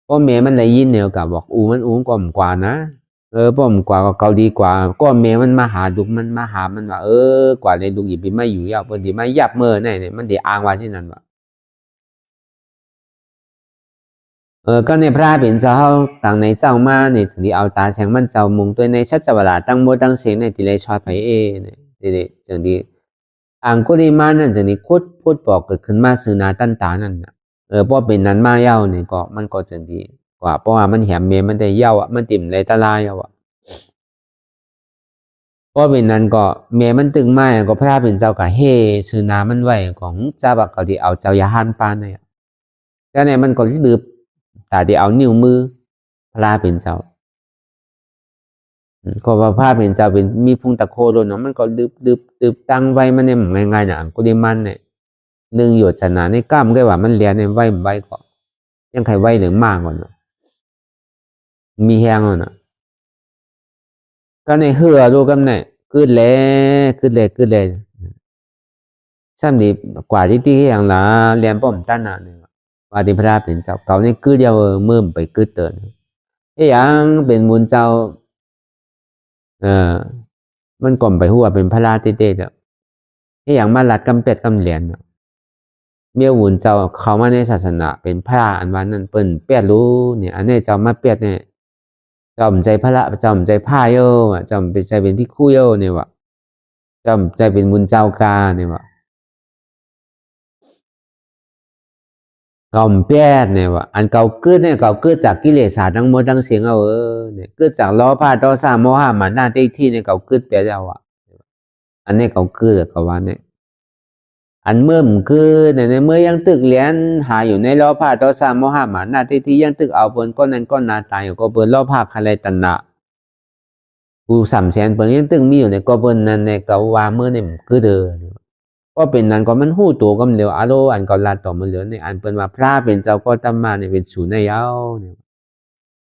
เพราะเมมันเลยยินเนี่ยกับบอกมันก่อมกว่านะป้อมกว่าก็เกาดีกว่าก็เมมันมาหาดุมันมาหามันว่ากว่าเลยดุหยิบไปไม่อยู่ยาวปฏิไม่ยับเมื่อเนี่ยมันเดี๋ยวอ้างว่าที่นั่นว่าก็ในพระเป็นเจ้าต่างในเจ้ามาในถึงที่เอาตาแสงมันเจ้ามุงตัวในชัดจวลาตั้งโมตั้งเสียงในติเลยชอดไปเนี่ยเด็ดจังดีอังกุลิมานั่นจังนี้พูดบอกเกิดขึ้นมาสื่อนาตั้นตานั่นนะเพราะเป็นนั้นมาเย้าเนี่ยก็มันก็จังดีกว่าเพราะว่ามันแหมเมมันได้เย้าอ่ะมันติ่มเลยตะลายเย้าอ่ะเพราะเป็นนั้นก็เมมันตึงไม้ก็พระเป็นเจ้ากับเฮสื่อนามันไว้ของเจ้าบักก็ที่เอาเจ้ายาหันปานเนี่ยก็เนี่ยมันก็ดื้อแต่ที่เอานิ้วมือพระเป็นเจ้าก็ว่าพระเป็นเจ้าเป็นมีพุงตะโคโดนเนาะมันก็ดึบตั้งไว้มันเนี่ยง่ายๆนะกุลิมันเนี่ยหนึ่งหยดชนะในกล้ามก็ว่ามันเลียนเนี่ยไว้ก่อนยังใครไว้หรือมากก่อนเนาะมีแห้งเนาะก็ในเหือดูกันเนี่ยขึ้นเลยซ้ำดีกว่าที่อย่างละเรียนป้อมตั้นน่ะเนี่ยว่าที่พระเป็นเจ้าเก่านี่คือเดียวมือไปคือเตือนอย่างเป็นมูลเจ้ามันก่อมไปหัวเป็นพระราชเต้ๆอย่างมาลัดกำเป็ดกำเหรียญเมียวุ่นเจ้าเขามาในศาสนาเป็นพระอันวันนั้นเปิ้นเปียดรู้เนี่ยอันนี้เจ้ามาเปียดเนี่ยจอมใจพระจอมใจผ้าโยจอมเป็นใจเป็นพิคุโยเนี่ยวะจอมใจเป็นบุญเจ้ากาเนี่ยวะกอมเปียดเนี่ยวะอันเก่าเกิดเนี่ยเก่าเกิดจากกิเลสทั้งหมดทั้งเสียงเอาเนี่ยเกิดจากล้อผ้าต่อสามโมหะมันหน้าที่เนี่ยเก่าเกิดเปียดเอาอ่ะอันนี้เก่าเกิดกับวันเนี่ยอันเมื่อมคือในเมื่อยังตึกเหรียญหาอยู่ในล้อผ้าต่อสามโมหะมันหน้าที่ยังตึกเอาบนก้อนนั้นก้อนนาตายอยู่ก็เปิดล้อผ้าคาเลตันนะ กู300,000เปิ้นยังตึงมีอยู่ในก็เปิ้นนั้นในก็ว่ามื้อนี่คือเด้อก็เป็นนั้นก็มันฮู้ตัวก็มันเหลียวอะโลอันก็ลาดต่อมันเหลือในอันเปิ้นว่าพระเป็นเจ้าก็ตำมานี่เป็นศูนย์ในยาวนี่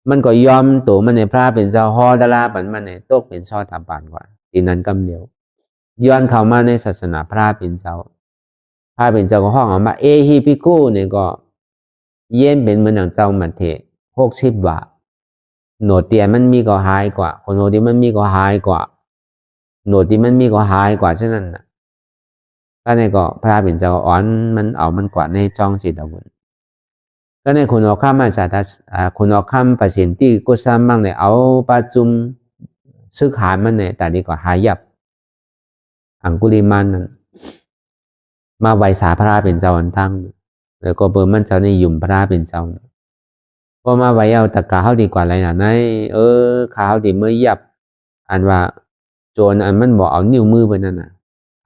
มันก็ยอมตัวมันในพระเป็นเจ้าฮอดาราปันมันในตกเป็นชอตาปานกว่าทีนั้นกำเหลียวย้อนเข้ามาในศาสนาพระเป็นเจ้าก็ห้องออกมาเอฮิปิโกนี่ก็เย็นเป็นเหมือนอย่างเจ้ามันเท60 บาทโหนดเตียนมันมีก็หายกว่าคนโหนดที่มันมีก็หายกว่าโหนดที่มันมีก็หายกว่าฉะนั้นน่ะก็ในก็พระเป็นเจ้าอ่อนมันเอามันกว่าในจ้องจิตอาวุธก็ในคุณเอาข้ามมาจากคุณเอาข้ามประสิทธิกุศลมั่งเนี่ยเอาปัจจุมซึกหามันเนี่ยแต่ดีกว่าหายับอังคุลิมานนั้นมาไวสาพระเป็นเจ้าอันตั้งแล้วก็เปิดมันเจ้าในยุ่มพระเป็นเจ้าพอมาไว้เอาตะกาเขาดีกว่าอะไรนะในขาเขาดีเมื่อยับอันว่าโจรอันมันบอกเอานิ้วมือไปนั่นน่ะ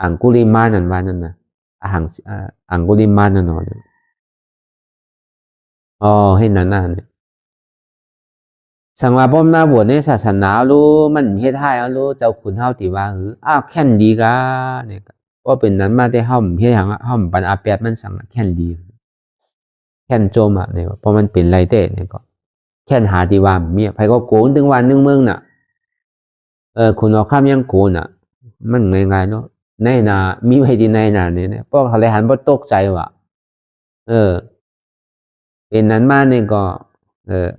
อังคุลิมานนั่นว่านั่นน่ะอังคุลิมานนั่นน่ะอ๋อให้นั่นน่ะเนี่ยสังว่าพ่อมาบวชในศาสนารู้มันเฮ็ดให้เอารู้เจ้าขุนเฮาติว่าแค่นดีกะเนี่ยก็เป็นนั้นมาได้เฮาเฮ็ดหยังเฮาปันอาแปดมันสั่งแค่นดีแค่นโจมอ่ะเนี่ยเพราะมันเป็นไรเต้เนี่ยก็แค่นหาที่ว่าเมียไผก็โกนถึงวันนึงเมืองน่ะคุณเอาข้ามยังโกนน่ะมันง่ายๆเนาะในน่ะมีไว้ที่ในน่ะเนี่ยพวกเขาเลยหันบ่ตกใจว่าเป็นนั้นมาเนี่ยก็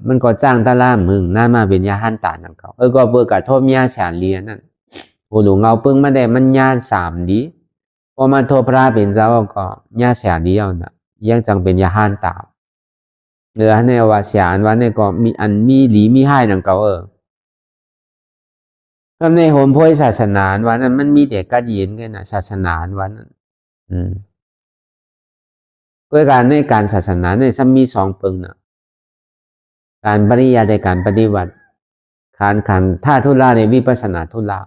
มันก็จ้างตะล่ามมึงน่ามาเป็นยาหันตานังเขาก็เบิกกะโทษยาฉานเลียนั่นโหหลวงเอาปึ้งมาได้มันยา3ดีพอมาโทษพระเป็นเจ้าก็ยาฉานเดียวน่ะยังจังเป็นยาหันตาในว่าฉานว่าเนี่ยก็มีอันมีหลีมีให้นังเขาก็ในโหมโพยศาสนาวันนั้นมันมีแต่กัดเย็นกันน่ะศาสนาวันนั้นก็การในการศาสนาเนี่ยซ้ำมี2ปึงน่ะการปริยัติในการปฏิบัติการท่าทุลาในวิปัสสนาทุลา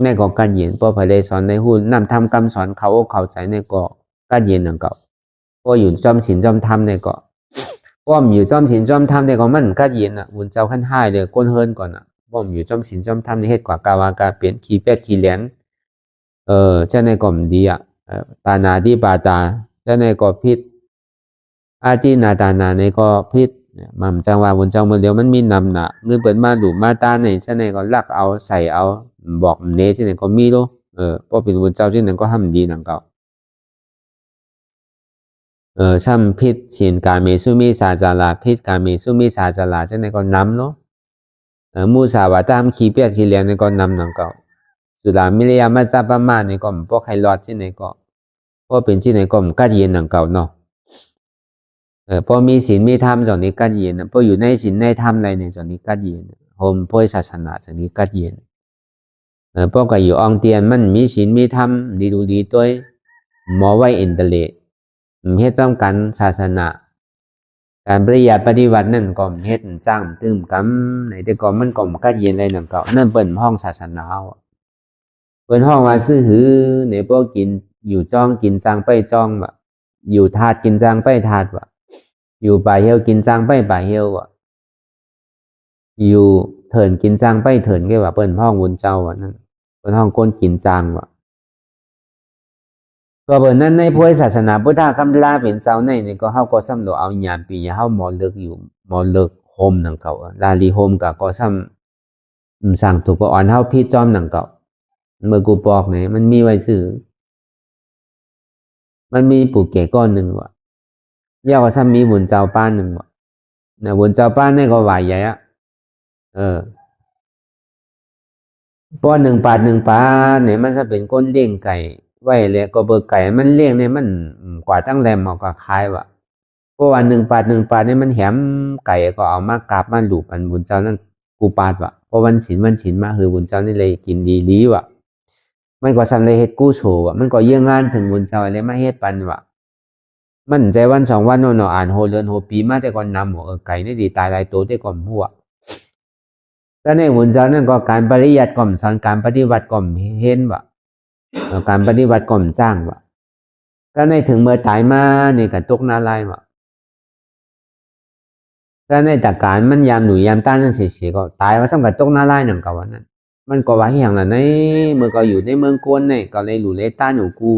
ในก็การเย็นพอพระเลยสอนในหูนำทำคำสอนเขาเข้าใจในก็การเย็นนั่นก็พออยู่จอมศีลจอมธรรมในก็ป้อมอยู่จอมศีลจอมธรรมในก็มันการเย็นน่ะบุญเจ้าขั้น5เลยก้นเฮิรนก่อนน่ะป้อมอยู่จอมศีลจอมธรรมในเฮ็ดกว่ากาวากาเปลี่ยนขี้เป็ดขี้เหรียญเจ้าในก็มันดีอ่ะปานาธิปาตาเจ้าในก็พิษอาทินาตานาในก็พิษมั่มจังว่าบนจังเมื่อเดียวมันมีนำหนะเงินเปิดมาหลุมมาตาในเช่นไหนก็ลักเอาใส่เอาบอกเนเช่นไหนก็มีโลพอเป็นบนเจ้าเช่นนั้นก็ทำดีหนังเก่าซ้ำพิษเสียนการเมสุมิสาจาราพิษการเมสุมิสาจาราเช่นไหนก็นำโลมูสาวาตามขี้เปียกขี้เลี้ยงในก็นำหนังเก่าสุรามิเลียมาจับประมาณในก็พวกไฮรอดเช่นไหนก็พอเป็นเช่นไหนก็กัดเย็นหนังเก่าเนาะพอมีศีลมีธรรมจอนี้กัดเย็นพออยู่ในศีลในธรรมอะไรเนี่ยจอนี้กัดเย็นโฮมโพยศาสนาจอนี้กัดเย็นพวกก็อยู่องเตียนมันมีศีลมีธรรมดีดูดีตัวหมอไว้อินเตเลเฮ็ดจ้องกันศาสนาการปฏิยัติปฏิวัตินั่นก็เฮ็ดจ้างตึมกำไหนแต่ก็มันก็กัดเย็นอะไรนั่นก็นั่นเปิ่นห้องศาสนาเปิ่นห้องว่าซื้อหือในพวกกินอยู่จ้องกินจ้างไปจ้องแบบอยู่ถาดกินจ้างไปถาดว่ะอยู่ป่าเฮียวกินจ้างไปป่าเฮียวอ่ะอยู่เถินกินจ้างไปเถินก็ว่าเปิ้นห้องวุนเจ้าอ่ะนั่นเปิ้นห้องก้นกินจ้างว่ะก็เปิ้นนั้นในพุทธศาสนาพุทธคำลาเป็นเจ้าในนี่ก็เฮาก็ซ้ำโลเอาญาณปีเฮาหมอเลิกอยู่หมอเลิกโฮมนังเก่าลาลีโฮมก็ซ้ำสั่งถูกก็อ่อนเฮาพี่จอมนังเก่าเมื่อกูบอกนี่มันมีไว้ซื่อมันมีปู่แก่ก้อนนึงว่ะย่าก็ซ้ำมีบุญเจ้าป้านนึงว่ะนะบุญเจ้าป้านนี่ก็ว่าใหญ่อ่ะป้อ1 บาท1 บาทเนี่ยมันจะเป็นก้นเลี้ยงไก่ไว้เลยก็เบิกไก่มันเลี้ยงเนี่ยมันกว่าตั้งแรมเอาก็คายว่ะเพราะว่า1 บาท1 บาทเนี่ยมันแหมไก่ก็เอามากราบมาหลูบอันบุญเจ้านั่นกูปาดว่ะเพราะวันศีลมาคือบุญเจ้านี่เลยกินดีลีว่ะมันก็ซ้ำเลยเฮ็ดกู้โชว่ะมันก็เยี่ยงงานถึงบุญเจ้าอะไรมาเฮ็ดปันว่ะมันใจวัน2 วันเนาะอ่านโหเรือนโหปีมาแต่ก่อนนำไก่นี่ดีตายหลายตัวแต่ก่อนหัวแล้วในบุญเจ้านั่นก็การปริยัติก่อมสอนการปฏิบัติก่อมเห็นว่ะการปฏิบัติก่อมจ้างว่ะก็ในถึงเมื่อตายมานี่ก็ตกนาลายว่ะ ถ้าในตาการมันยามหนูยามต้านนั่นเสียก็ตายว่าสำกับตกหน้าไล่หนังกับวันนั้นมันก็ว่าอย่างนั้นในเมื่อก็อยู่ในเมืองกวนเนี่ยก็เลยหลู่เลยต้านหนูกู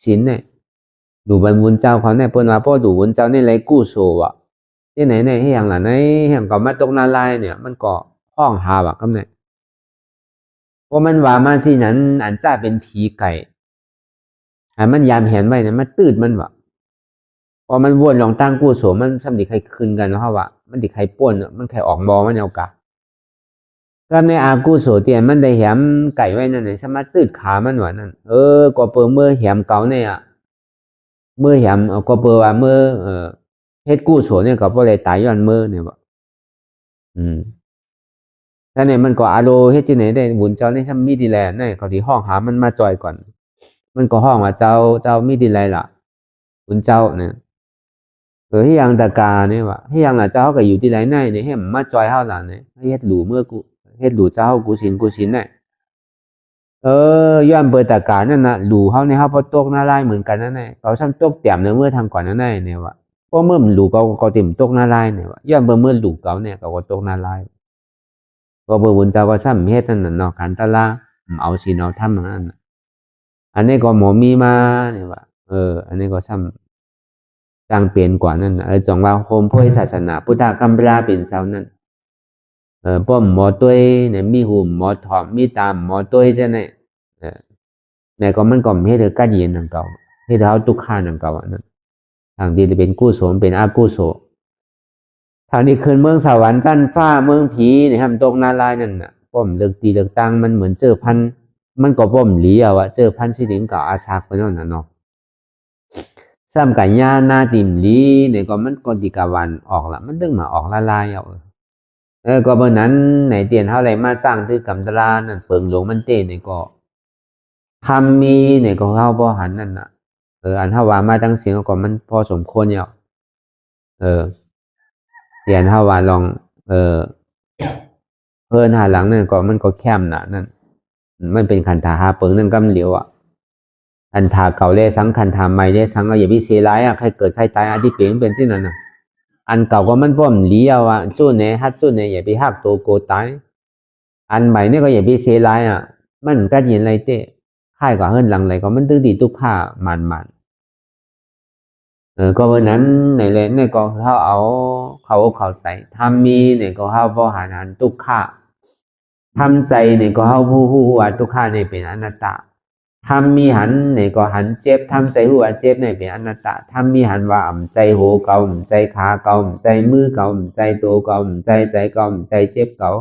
สินเนี่ยหลู่บรรวุนเจ้าเขาเนี่ยเปิ้นว่าพ่อหลู่วุนเจ้านี่เลยกู้โซอ่ะที่ไหนเนี่ยให้อย่างนั้นในอย่างก็มาตกหน้าไล่เนี่ยมันก็ห้องหาว่ะก็เนี่ยเพราะมันว่ามาสินั้นอันจ้าเป็นผีไก่มันยามเห็นไว้เนี่ยมันตืดมันว่ะพอมันวนลองตั้งกู้โสมันสำดิใครคืนกันเพราะว่ามันดิใครป่วนมันใครออกบอมันเอากะก็ในอากู้โสเตียนมันได้แหมไก่ไว้นั่นไหนสามารถตืดขามันว่ะนั่นก็เปิดเมื่อแหมเก่าเนี่ยเมื่อแหมก็เปิดว่าเมื่อเฮ็ดกู้โสเนี่ยก็บ่ได้ตายย้อนเมื่อเนี่ยว่ะถ้าเนี่ยมันก็อาโลเฮ็ดจังไหนได้บุญเจ้าในชั้นมีดีแลเนี่ยเขาที่ห้องหามันมาจอยก่อนมันก็ห้องว่าเจ้ามีดีแลล่ะบุญเจ้าเนี่ยที่ยังตะกาเนี่ยว่ะที่ยังเจ้าก็อยู่ที่ไหนในเนี่ยให้มันมาจอยเฮาล่ะเนี่ยเฮ็ดหลู่เมื่อกูเฮ็ดหลู่เจ้ากูสินเนี่ยย้อนเปิดตะกานั่นน่ะหลู่เฮาเนี่ยเฮาบ่ตกหน้าลายเหมือนกันนั่นแหละเขาซ้ำตกเต็มเมื่อทางก่อนนั่นเนี่ยว่ะเพราะเมื่อมันหลู่ก็เต็มตกหน้าลายเนี่ยว่ะย้อนเมื่อหลู่เก่าเนี่ยก็ตกหน้าลายก็เบอร์บุญเจ้าก็ซ้ำเฮ็ดนั่นน่ะเนาะกันตะลาเอาศีลเอาธรรมนั่นน่ะอันนี้ก็หมอมีมาเนี่ยว่ะอันนี้ก็ซ้ำจังเปลี่ยนกว่านั่นจังว่าโฮมพุทธศาสนาพุทธกัมปลาเป็นเจ้านั่นป้อมหมอต้วยเนี่ยมีหูหมอถอมมีตามหมอต้วยจะเนี่ยเนี่ยก็มันก็เฮ็ดให้กัดเย็นนั่นเก่าเฮ็ดให้เฮาทุกข์นั่นเก่านั่นทางที่จะเป็นกุศลเป็นอกุศลทางนี้คืนเมืองสวรรค์จันฟ้าเมืองผีเนี่ยครับตกนารายนั่นน่ะป้อมเลือกตีเลือกตั้งมันเหมือนเจอพันมันก็ป้อมหลีเอาว่าเจอพันสิถึงกับอาชากไปนั่นน่ะเนาะซ้ำกับญาหน้าติ่มลีเนี่ยก็มันก็ติกาวันออกละมันตึงมาออกละลายเอาก็เมื่อนั้นไหนเตียนเท่าไรมาจ้างที่กำตลานั่นเปิงหลวงมันเต้เนี่ยก็ทำมีเนี่ยก็เข้าบ่หันนั่นน่ะอันเท่าว่ามาตั้งเสียงก็มันพอสมควรเนี่ยเตียนเท่าว่าลองเพิ่นหาหลังนั่นก็มันก็แคมน่ะนั่นมันเป็นคันธาหาเปิงนั่นกำเหลียวอ่ะคันธาเก่าเลสังคันธาใหม่เลสังก็อย่าพิเศษร้ายอ่ะใครเกิดใครตายอาทิเปลี่ยนเป็นสิ่งนั้นน่ะอันเก่าก็มันป้อมหลีเอาอ่ะจุ้นเนี่ยฮัดจุ้นเนี่ยอย่าไปหักตัวโกตายอันใหม่เนี่ยก็อย่าพิเศษร้ายอ่ะมันก็เห็นอะไรเต้ค่ายก็เฮิรนหลังไหลก็มันตึงดีทุกข้ามันก็วันนั้นในเลนเนี่ยก็เขาเอาเขาใส่ทำมีเนี่ยก็เขาพอหารทุกข้าทำใจเนี่ยก็เขาผู้ว่าทุกข้าเนี่ยเป็นอนัตตาทำมีหันเนี่ยก็หันเจ็บทำใจหัวเจ็บเนี่ยเป็นอนัตตาทำมีหันว่าใจโหเก่าใจขาเก่าใจมือเก่าใจตัวเก่าใจเก่าใจเจ็บเก่า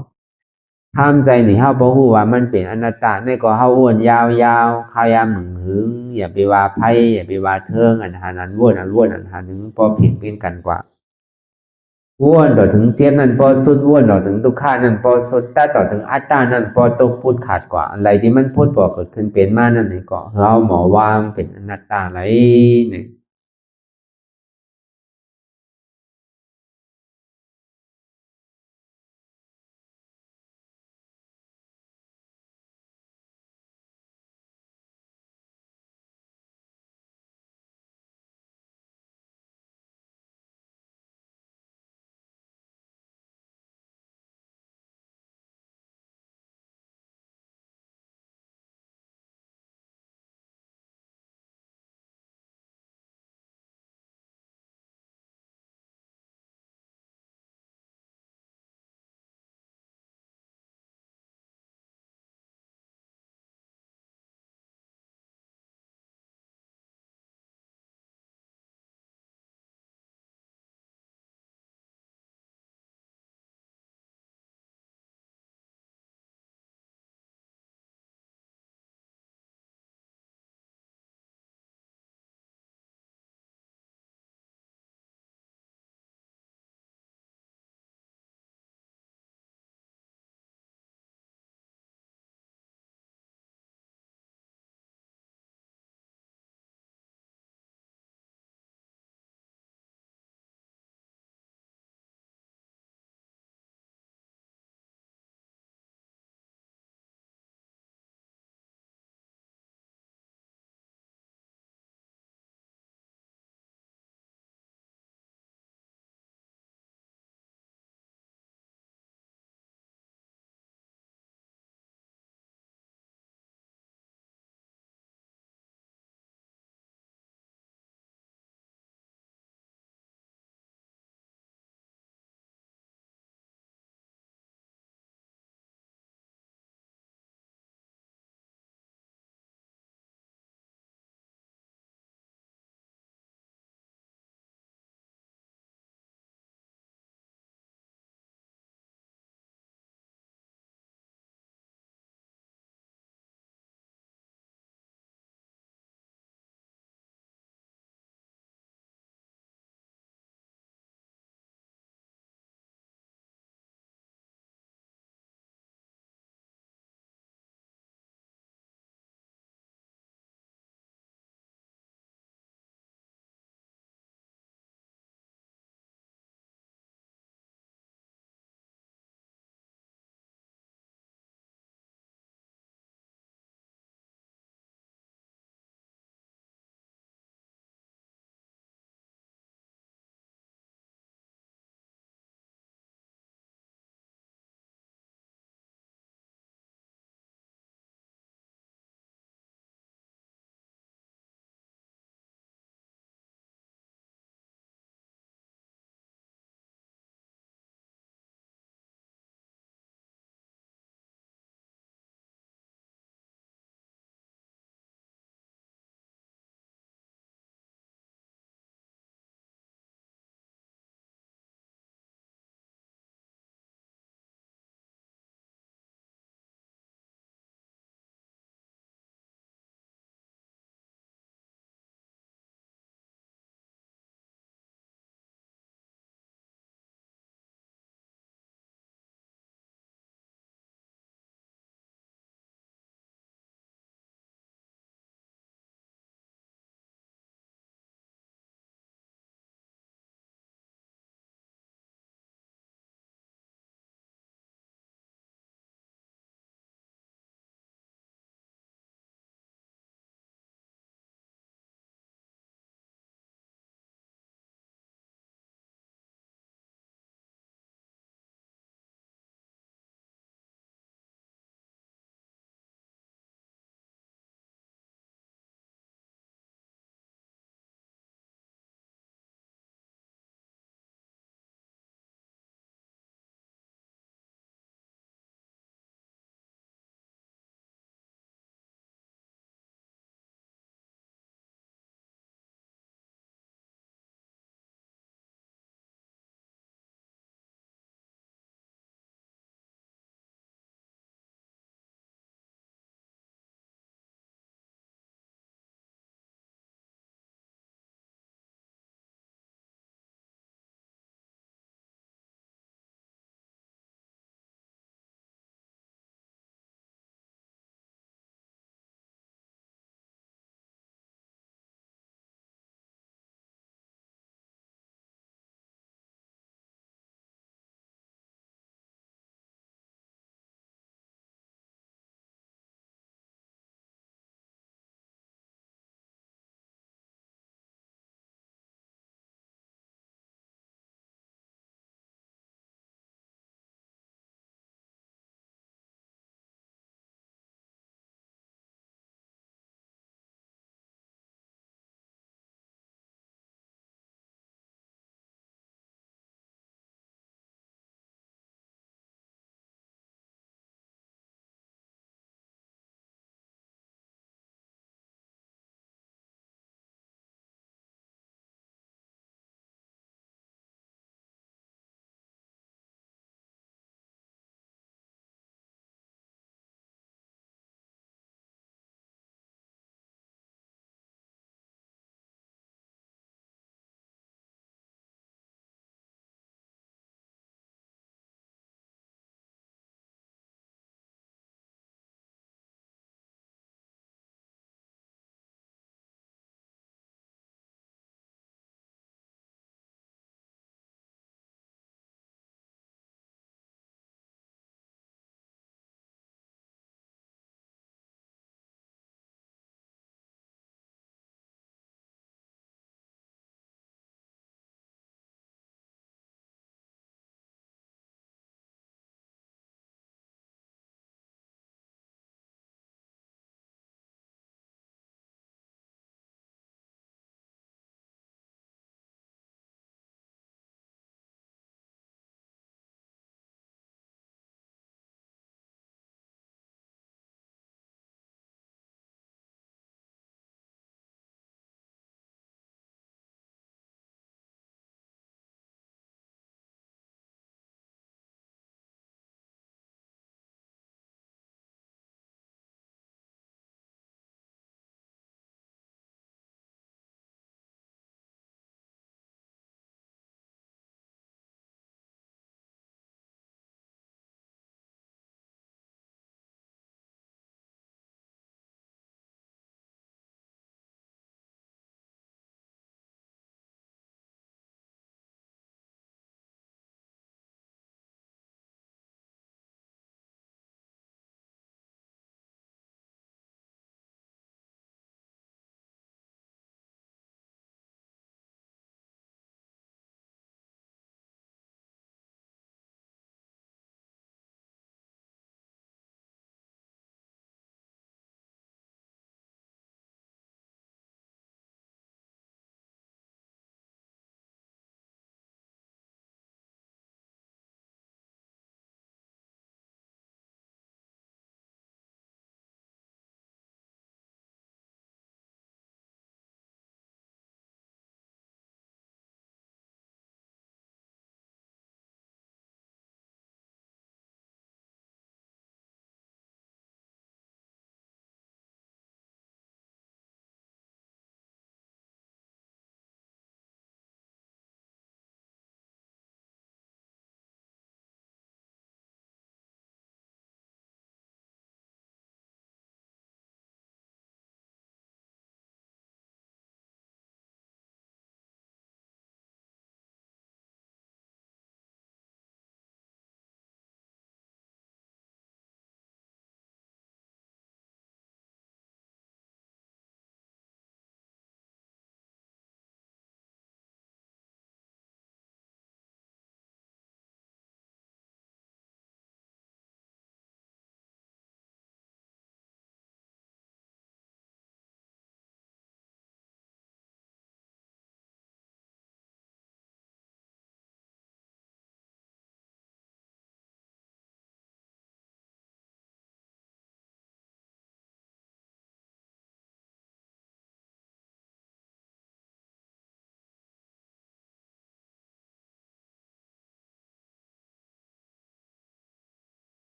ทำใจนี่เขาบ่ฮู้ว่ามันเป็นอนัตตาเนี่ยก็เขาอ้วนยาวขายามหึงอย่าไปว่าไผอย่าไปว่าเทิงอันหานั้นวนอันหานึงพอผิดเป็นกันกว่าว้วนต่อถึงเจ็บนั่นพอสุดว้วนต่อถึงทุกขานั่นพอสุดแต่ต่อถึงอัตตานั่นพอตกพูดขาดกว่าอะไรที่มันพูดบอกเกิดขึ้นเป็นมานั่นนี่ก็เราหมอวางเป็นอนัตตาอะไรเนี่ย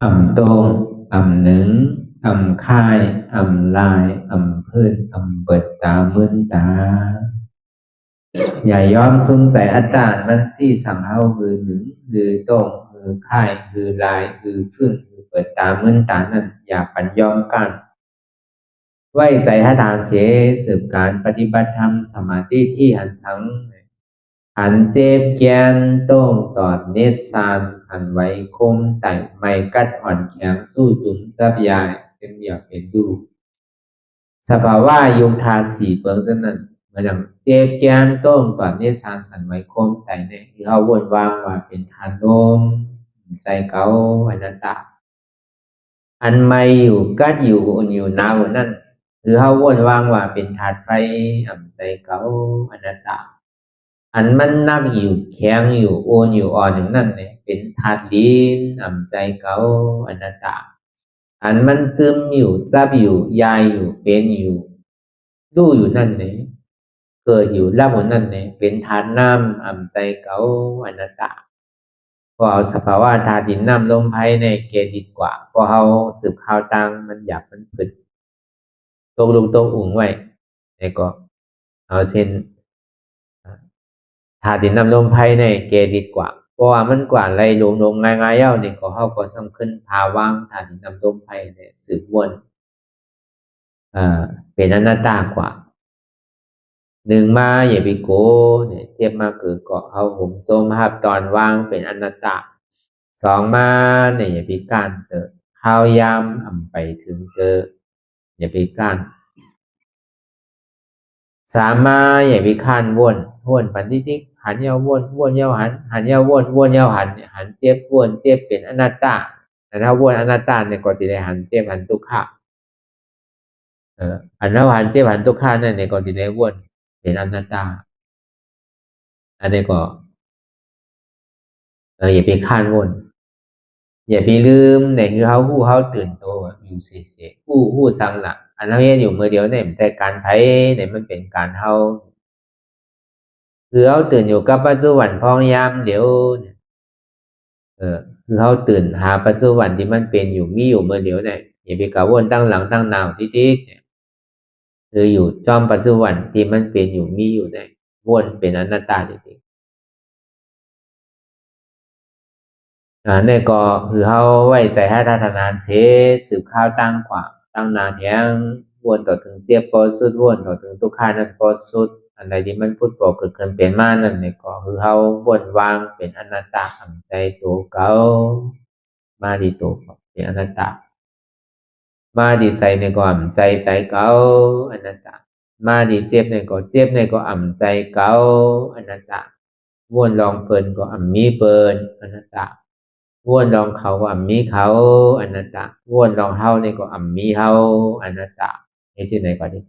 โต้งหนึ่งค่ายลายพื้นเปิดตามึนตาอย่าย้อมซุ้มใส่อัตตามันที่สั่งเฮาคือหนึ่งคือโต้งคือค่ายคือลายคือพื้นคือเปิดตามึนตานั่นอย่าปัญย้อมกันไว้ใจให้ทานเสียสืบการปฏิบัติธรรมสมาธิที่หันสังหันเจ็บแกนโต้งตอดเนตรสานสันไว้คมไต่ไม่กัดอ่อนแข็งสู้ตุนจับยายเป็นอยากเป็นดูสภาวะยุคทาสีเปิงสนั่นมันอย่างเจ็บแกนโต้งตอดเนตรสานสันไว้คมไต่เนี่ยที่เขาวนวางว่าเป็นทานลมใจเก่าอนัตตาอันไม่อยู่กัดอยู่อุ่นอยู่หนาวนั่นคือเขาวนวางว่าเป็นธาตุไฟใจเก่าอนัตตาอันมันนักอยู่แข็งอยู่โอนอยู่อ่อนอย่างนั้นเนี่ยเป็นธาตุดินใจเก่าอนัตตาอันมันซึมอยู่จับอยู่ยายอยู่เป็นอยู่รู้อยู่นั่นเนี่ยเกิดอยู่รับอยู่นั่นเนี่ยเป็นธาตุน้ำใจเก่าอนัตตาพอเอาสภาวะธาตุดินน้ำลมไพ่ในเกดีกว่าพอเขาสืบข่าวตังมันอยากมันผึดตกลงตกอุ่งไว้แล้วก็เอาเส้นธาตุดินน้ำลมไพ่ในเกดีกว่าเพราะว่ามันกว่าไรลงง่ายๆเย้านี่ก็เขาก็สำคัญภาวะธาตุดินน้ำลมไพ่เนี่ยสืบวนเป็นอนัตตากว่าหนึ่งมาอย่าไปโกเนี่ยเทียบมาคือก็เอาผมโซมภาพตอนว่างเป็นอนัตตาสองมาเนี่ยอย่าไปก้านเตอข้าวยำไปถึงเตออย่าไปก้านสามมาอย่าไปข้านวนปันทิกหันเยาวนเยาหันเยาวนเยาหันเจ็บวนเจ็บเป็นอนัตตาแต่ถ้าวนอนัตตาเนี่ยก็จะได้หันเจ็บหันทุกขะหันแล้วหันเจ็บหันทุกขะนั่นเนี่ยก็จะได้วนเป็นอนัตตาอันนี้ก็อย่าไปข้านวนอย่าไปลืมเนี่ยคือเขาตื่นตัวอยู่เสียผู้สังหลักอันนั้นอยู่มือเดียวเนี่ยมันใจการไพ่เนี่ยมันเป็นการเฮาคือเขาตื่นอยู่กับปัจจุบันพองยามเดี๋ยวเนี่ยคือเขาตื่นหาปัจจุบันที่มันเป็นอยู่มีอยู่เมื่อเดียวเนี่ยอย่าไปกะวนตั้งหลังตั้งนาวติ๊กเนี่ยคืออยู่จอมปัจจุบันที่มันเป็นอยู่มีอยู่เนี่ยวนเป็นอนัตตาจริงๆเนี่ยก็คือเขาไว้ใจให้ทัศนานเสสืบข้าวตั้งกว่าตั้งนาแทงวนต่อถึงเจ็บปอสุดวนต่อถึงทุกขานั้นปอสุดอะไรที่มันพูดบอกเกิดขึ้นเป็นมานั่นเนี่ยก็คือเขาวนวางเป็นอนัตตาทำใจตัวเก่ามาดีตัวเป็นอนัตตามาดีใส่ในก็อ่ำใจเก่าอนัตตามาดีเจ็บในก็เจ็บในก็อ่ำใจเก่าอนัตตาวนลองเปินก็อ่ำมีเปินอนัตตาวนลองเขาก็อ่ำมีเขาอนัตตาวนลองเฮาในก็อ่ำมีเฮาอนัตตานี่ชื่อไหนก็ได้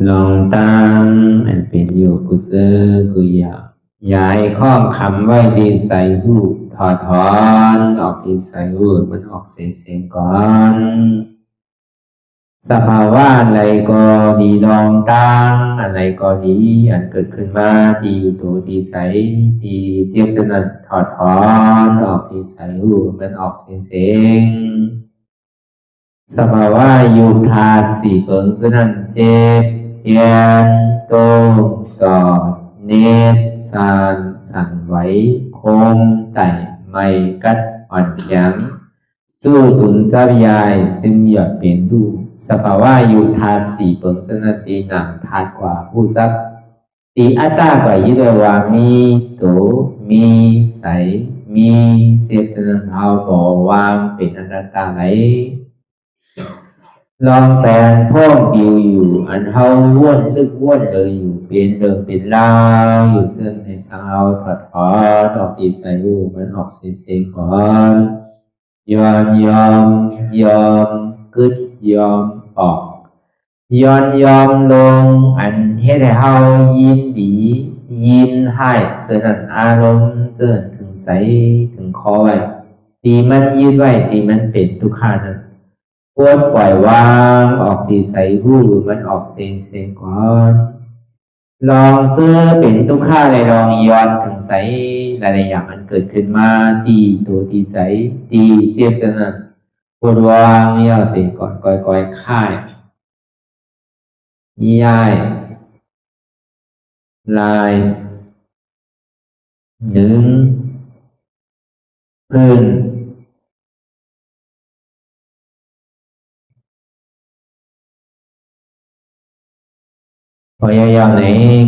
ลองตั้งอันเป็นอยู่กุเซอกุยาย้ายข้อมคำไว้ที่ใส่หูถอดถอนออกที่ใส่หูมันออกเสียงก่อนสภาวะอะไรก็ดีลองตั้งอะไรก็ดีอันเกิดขึ้นมาที่อยู่ตัวที่ใส่ที่เจ็บสนั่นถอดถอนออกที่ใส่หูมันออกเสียงสภาวะอยู่ธาตุสี่เปิงสนั่นเจ็บเทียนโตกอดเนตรสั่นไหวโคมไต่ไม่กัดอ่อนแข็งสู้ตุนซับยายจึงหยดเปลี่ยนดูสภาวะอยู่ธาตุสี่เปิงสนั่นตีหนังธาตุกว่าผู้ซับตีอัตตากว่ายึดว่ามีโตมีใสมีเจ็บสนั่นเอาบ่วางเป็นอนัตตาไหลลองแสนพ่องปิวอยู่อันเฮาว่นลึกว่นเลยอยู่เป็นเดิมเป็นลาวอยู่เส้นในสาวถอดถอนออกตีใส่รูมันออกเสียงก่อนยอมกึดยอมออกยอมลงอันเฮ็ดให้เฮายินดียินให้เสื่อมอารมณ์เสื่อมถึงใสถึงคอไว้ตีมันยืดไว้ตีมันเป็นทุกขานั้นปวดปล่อยวางออกที่ใส่หูมันออกเสียงก่อนลองเสื้อเป็นทุกข้าเลยลองย้อนถึงใส่หลายอย่างมันเกิดขึ้นมาตีตัวที่ใส่ตีเสียบสนั่นปวดวางย่อเสียงก่อนก่อยค่ายย้ายลายดึงพื้นพอยาวๆไหน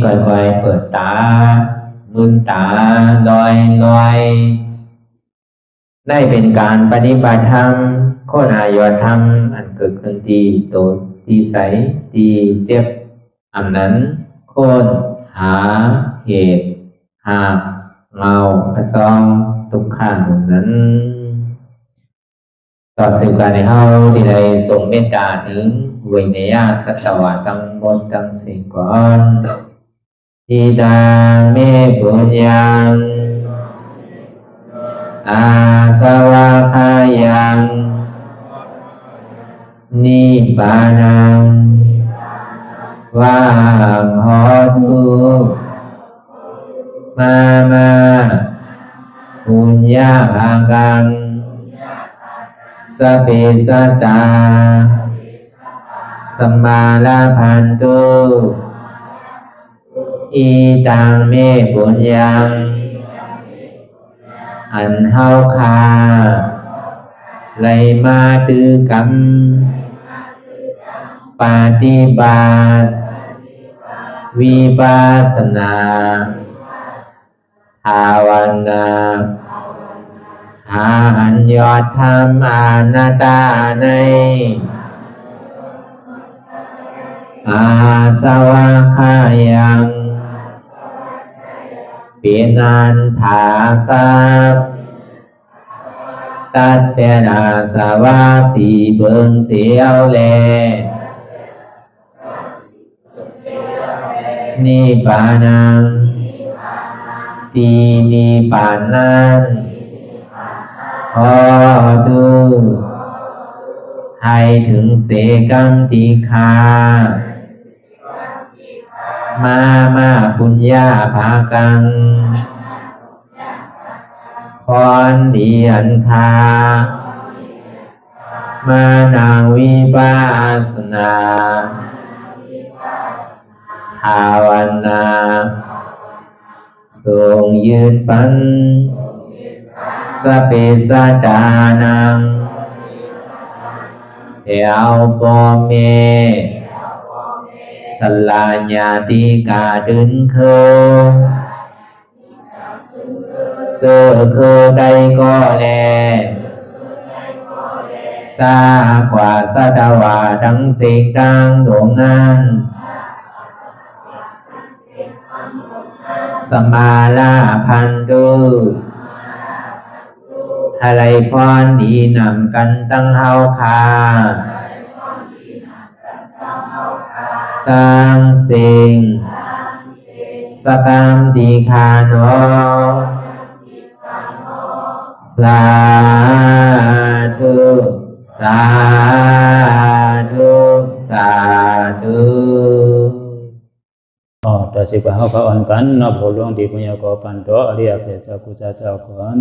ก่อยเปิดตาลืมตาลอยได้เป็นการปฏิบัติธรรมโคหายอดธรรมอันเกิดขึ้นที่โตที่ใสที่เจ็บอันนั้นโคนหาเหตุหาเงาพระจองทุกข้างนั้นต่อสืบการในเฮาที่ได้ส่งเมตตาถึงวิเนยสัตวะตั้งบนตั้งสิ่งก่อนอิดาเมปุญญังอาสวะคายังนิพพานังวาหอตุมาปุญญาภากังสเปสัตตาสัมมาลาภันตุอิตังเมปุญญังอันเฮาคาไลมาตือกรรมปฏิบัติวิปัสสนาภาวนาหาอันยอดธรรมอนัตตาในอาสวะคายังเป็นอันถาสัพตัดแต่นาสวะสีเบิงเสียวแลนิพพานังตีนิพพานันขอดูให้ถึงเสกัมติคามาปุญญาภากังคอนดีอันคามานางวิปัสสนาภาวนาทรงยืดปันสเปสัตตานังเทวปเมสลาญาติกาดึนเคเจอคือใดก็แลจากว่าสัตวาทั้งสิ่งต่างดวงนั้นสมาลาพันตุอะไรพรดีนำกันตั้งเฮาคา tăng sinh sa cam tỳ khà nó sa thu sa thu sa thu ต่อสิกว่าเฮาพระอ่อนกันเนาะพระหลวงที่ปุญญาก็ปันโตอริยเพศเจ้ากูเจ้าก่อน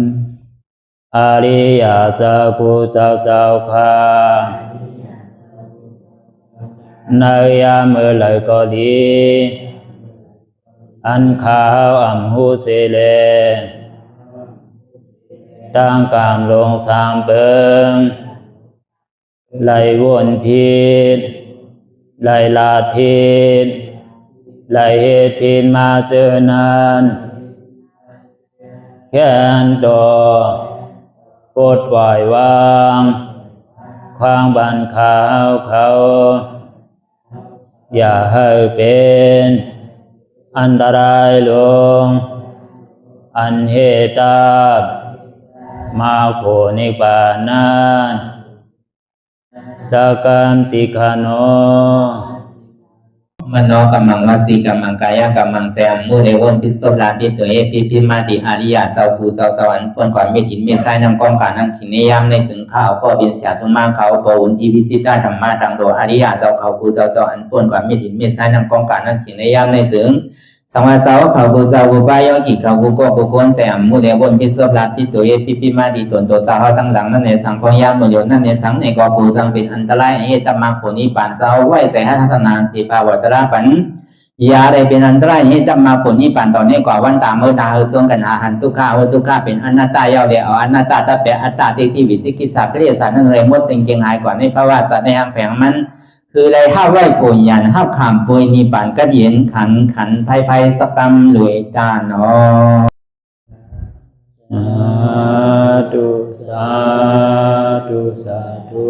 อริยเจ้ากูเจ้าค่ะในยามเมื่อไหร่ก็ดีอันข้าวอ่ำหูเสเลตั้งกามลงสามเปิงไหลวนพิษไหลลาพิษไหลเหตุพิษมาเจอนั้นแค่นดอปลดปล่อยวางความบันขาวเขาอย่าให้เป็นอันตรายลงอันเหตุมาโผนิปานันสกันติคโนมโนกัมมังวสีกัมมังกายกัมมังแสงมูเอวนพิศพลาภิตัวเอปิพิมาติอาริยะเจ้าภูเจ้าสวรรค์พ้นก่อนเมถินเมษายนำกองการนั่งขินในยามในจึงข้าวก็เบียนเสียสมมาเขาปวุนอีพิสิตาธรรมะตังโดอาริยะเจ้าเขาภูเจ้าสวรรค์พ้นก่อนเมถินเมษายนำกองการนั่งขินในยามในจึงสังวาเจ้าเขาภูเจ้าภูปายกิเขาภูก็ภูโกนแสงมูเอวนพิศพลาภิตัวเอปิพิมาติตนตัวสาวตั้งหลังนั่นในสังพยามโมโยนั่นในสังในกอภูสังเป็นอันตรายเหตุมรรคผลนิพพานเจ้าไหวใส่ให้ทัศนานสีภาวตระปันยาได้เป็นอันตรายให้จำมาผลนิพพานต่อเนื่องกว่าวันตามเมื่อตาเฮจงกันหาหันทุกข้าทุกข้าเป็นอนัตตาเยาเดียวอนัตตาตาเป็นอัตตาที่วิจิกิสาเกลียสารนั่นเลยมดสิ่งเก่งหายกว่าในภาวะสัตว์ในอังแผงมันคือไรห้าไหวผลยันห้าขามปุยนิพพานก็เย็นขันภัยสกรรมรวยตาเนาะสาธุ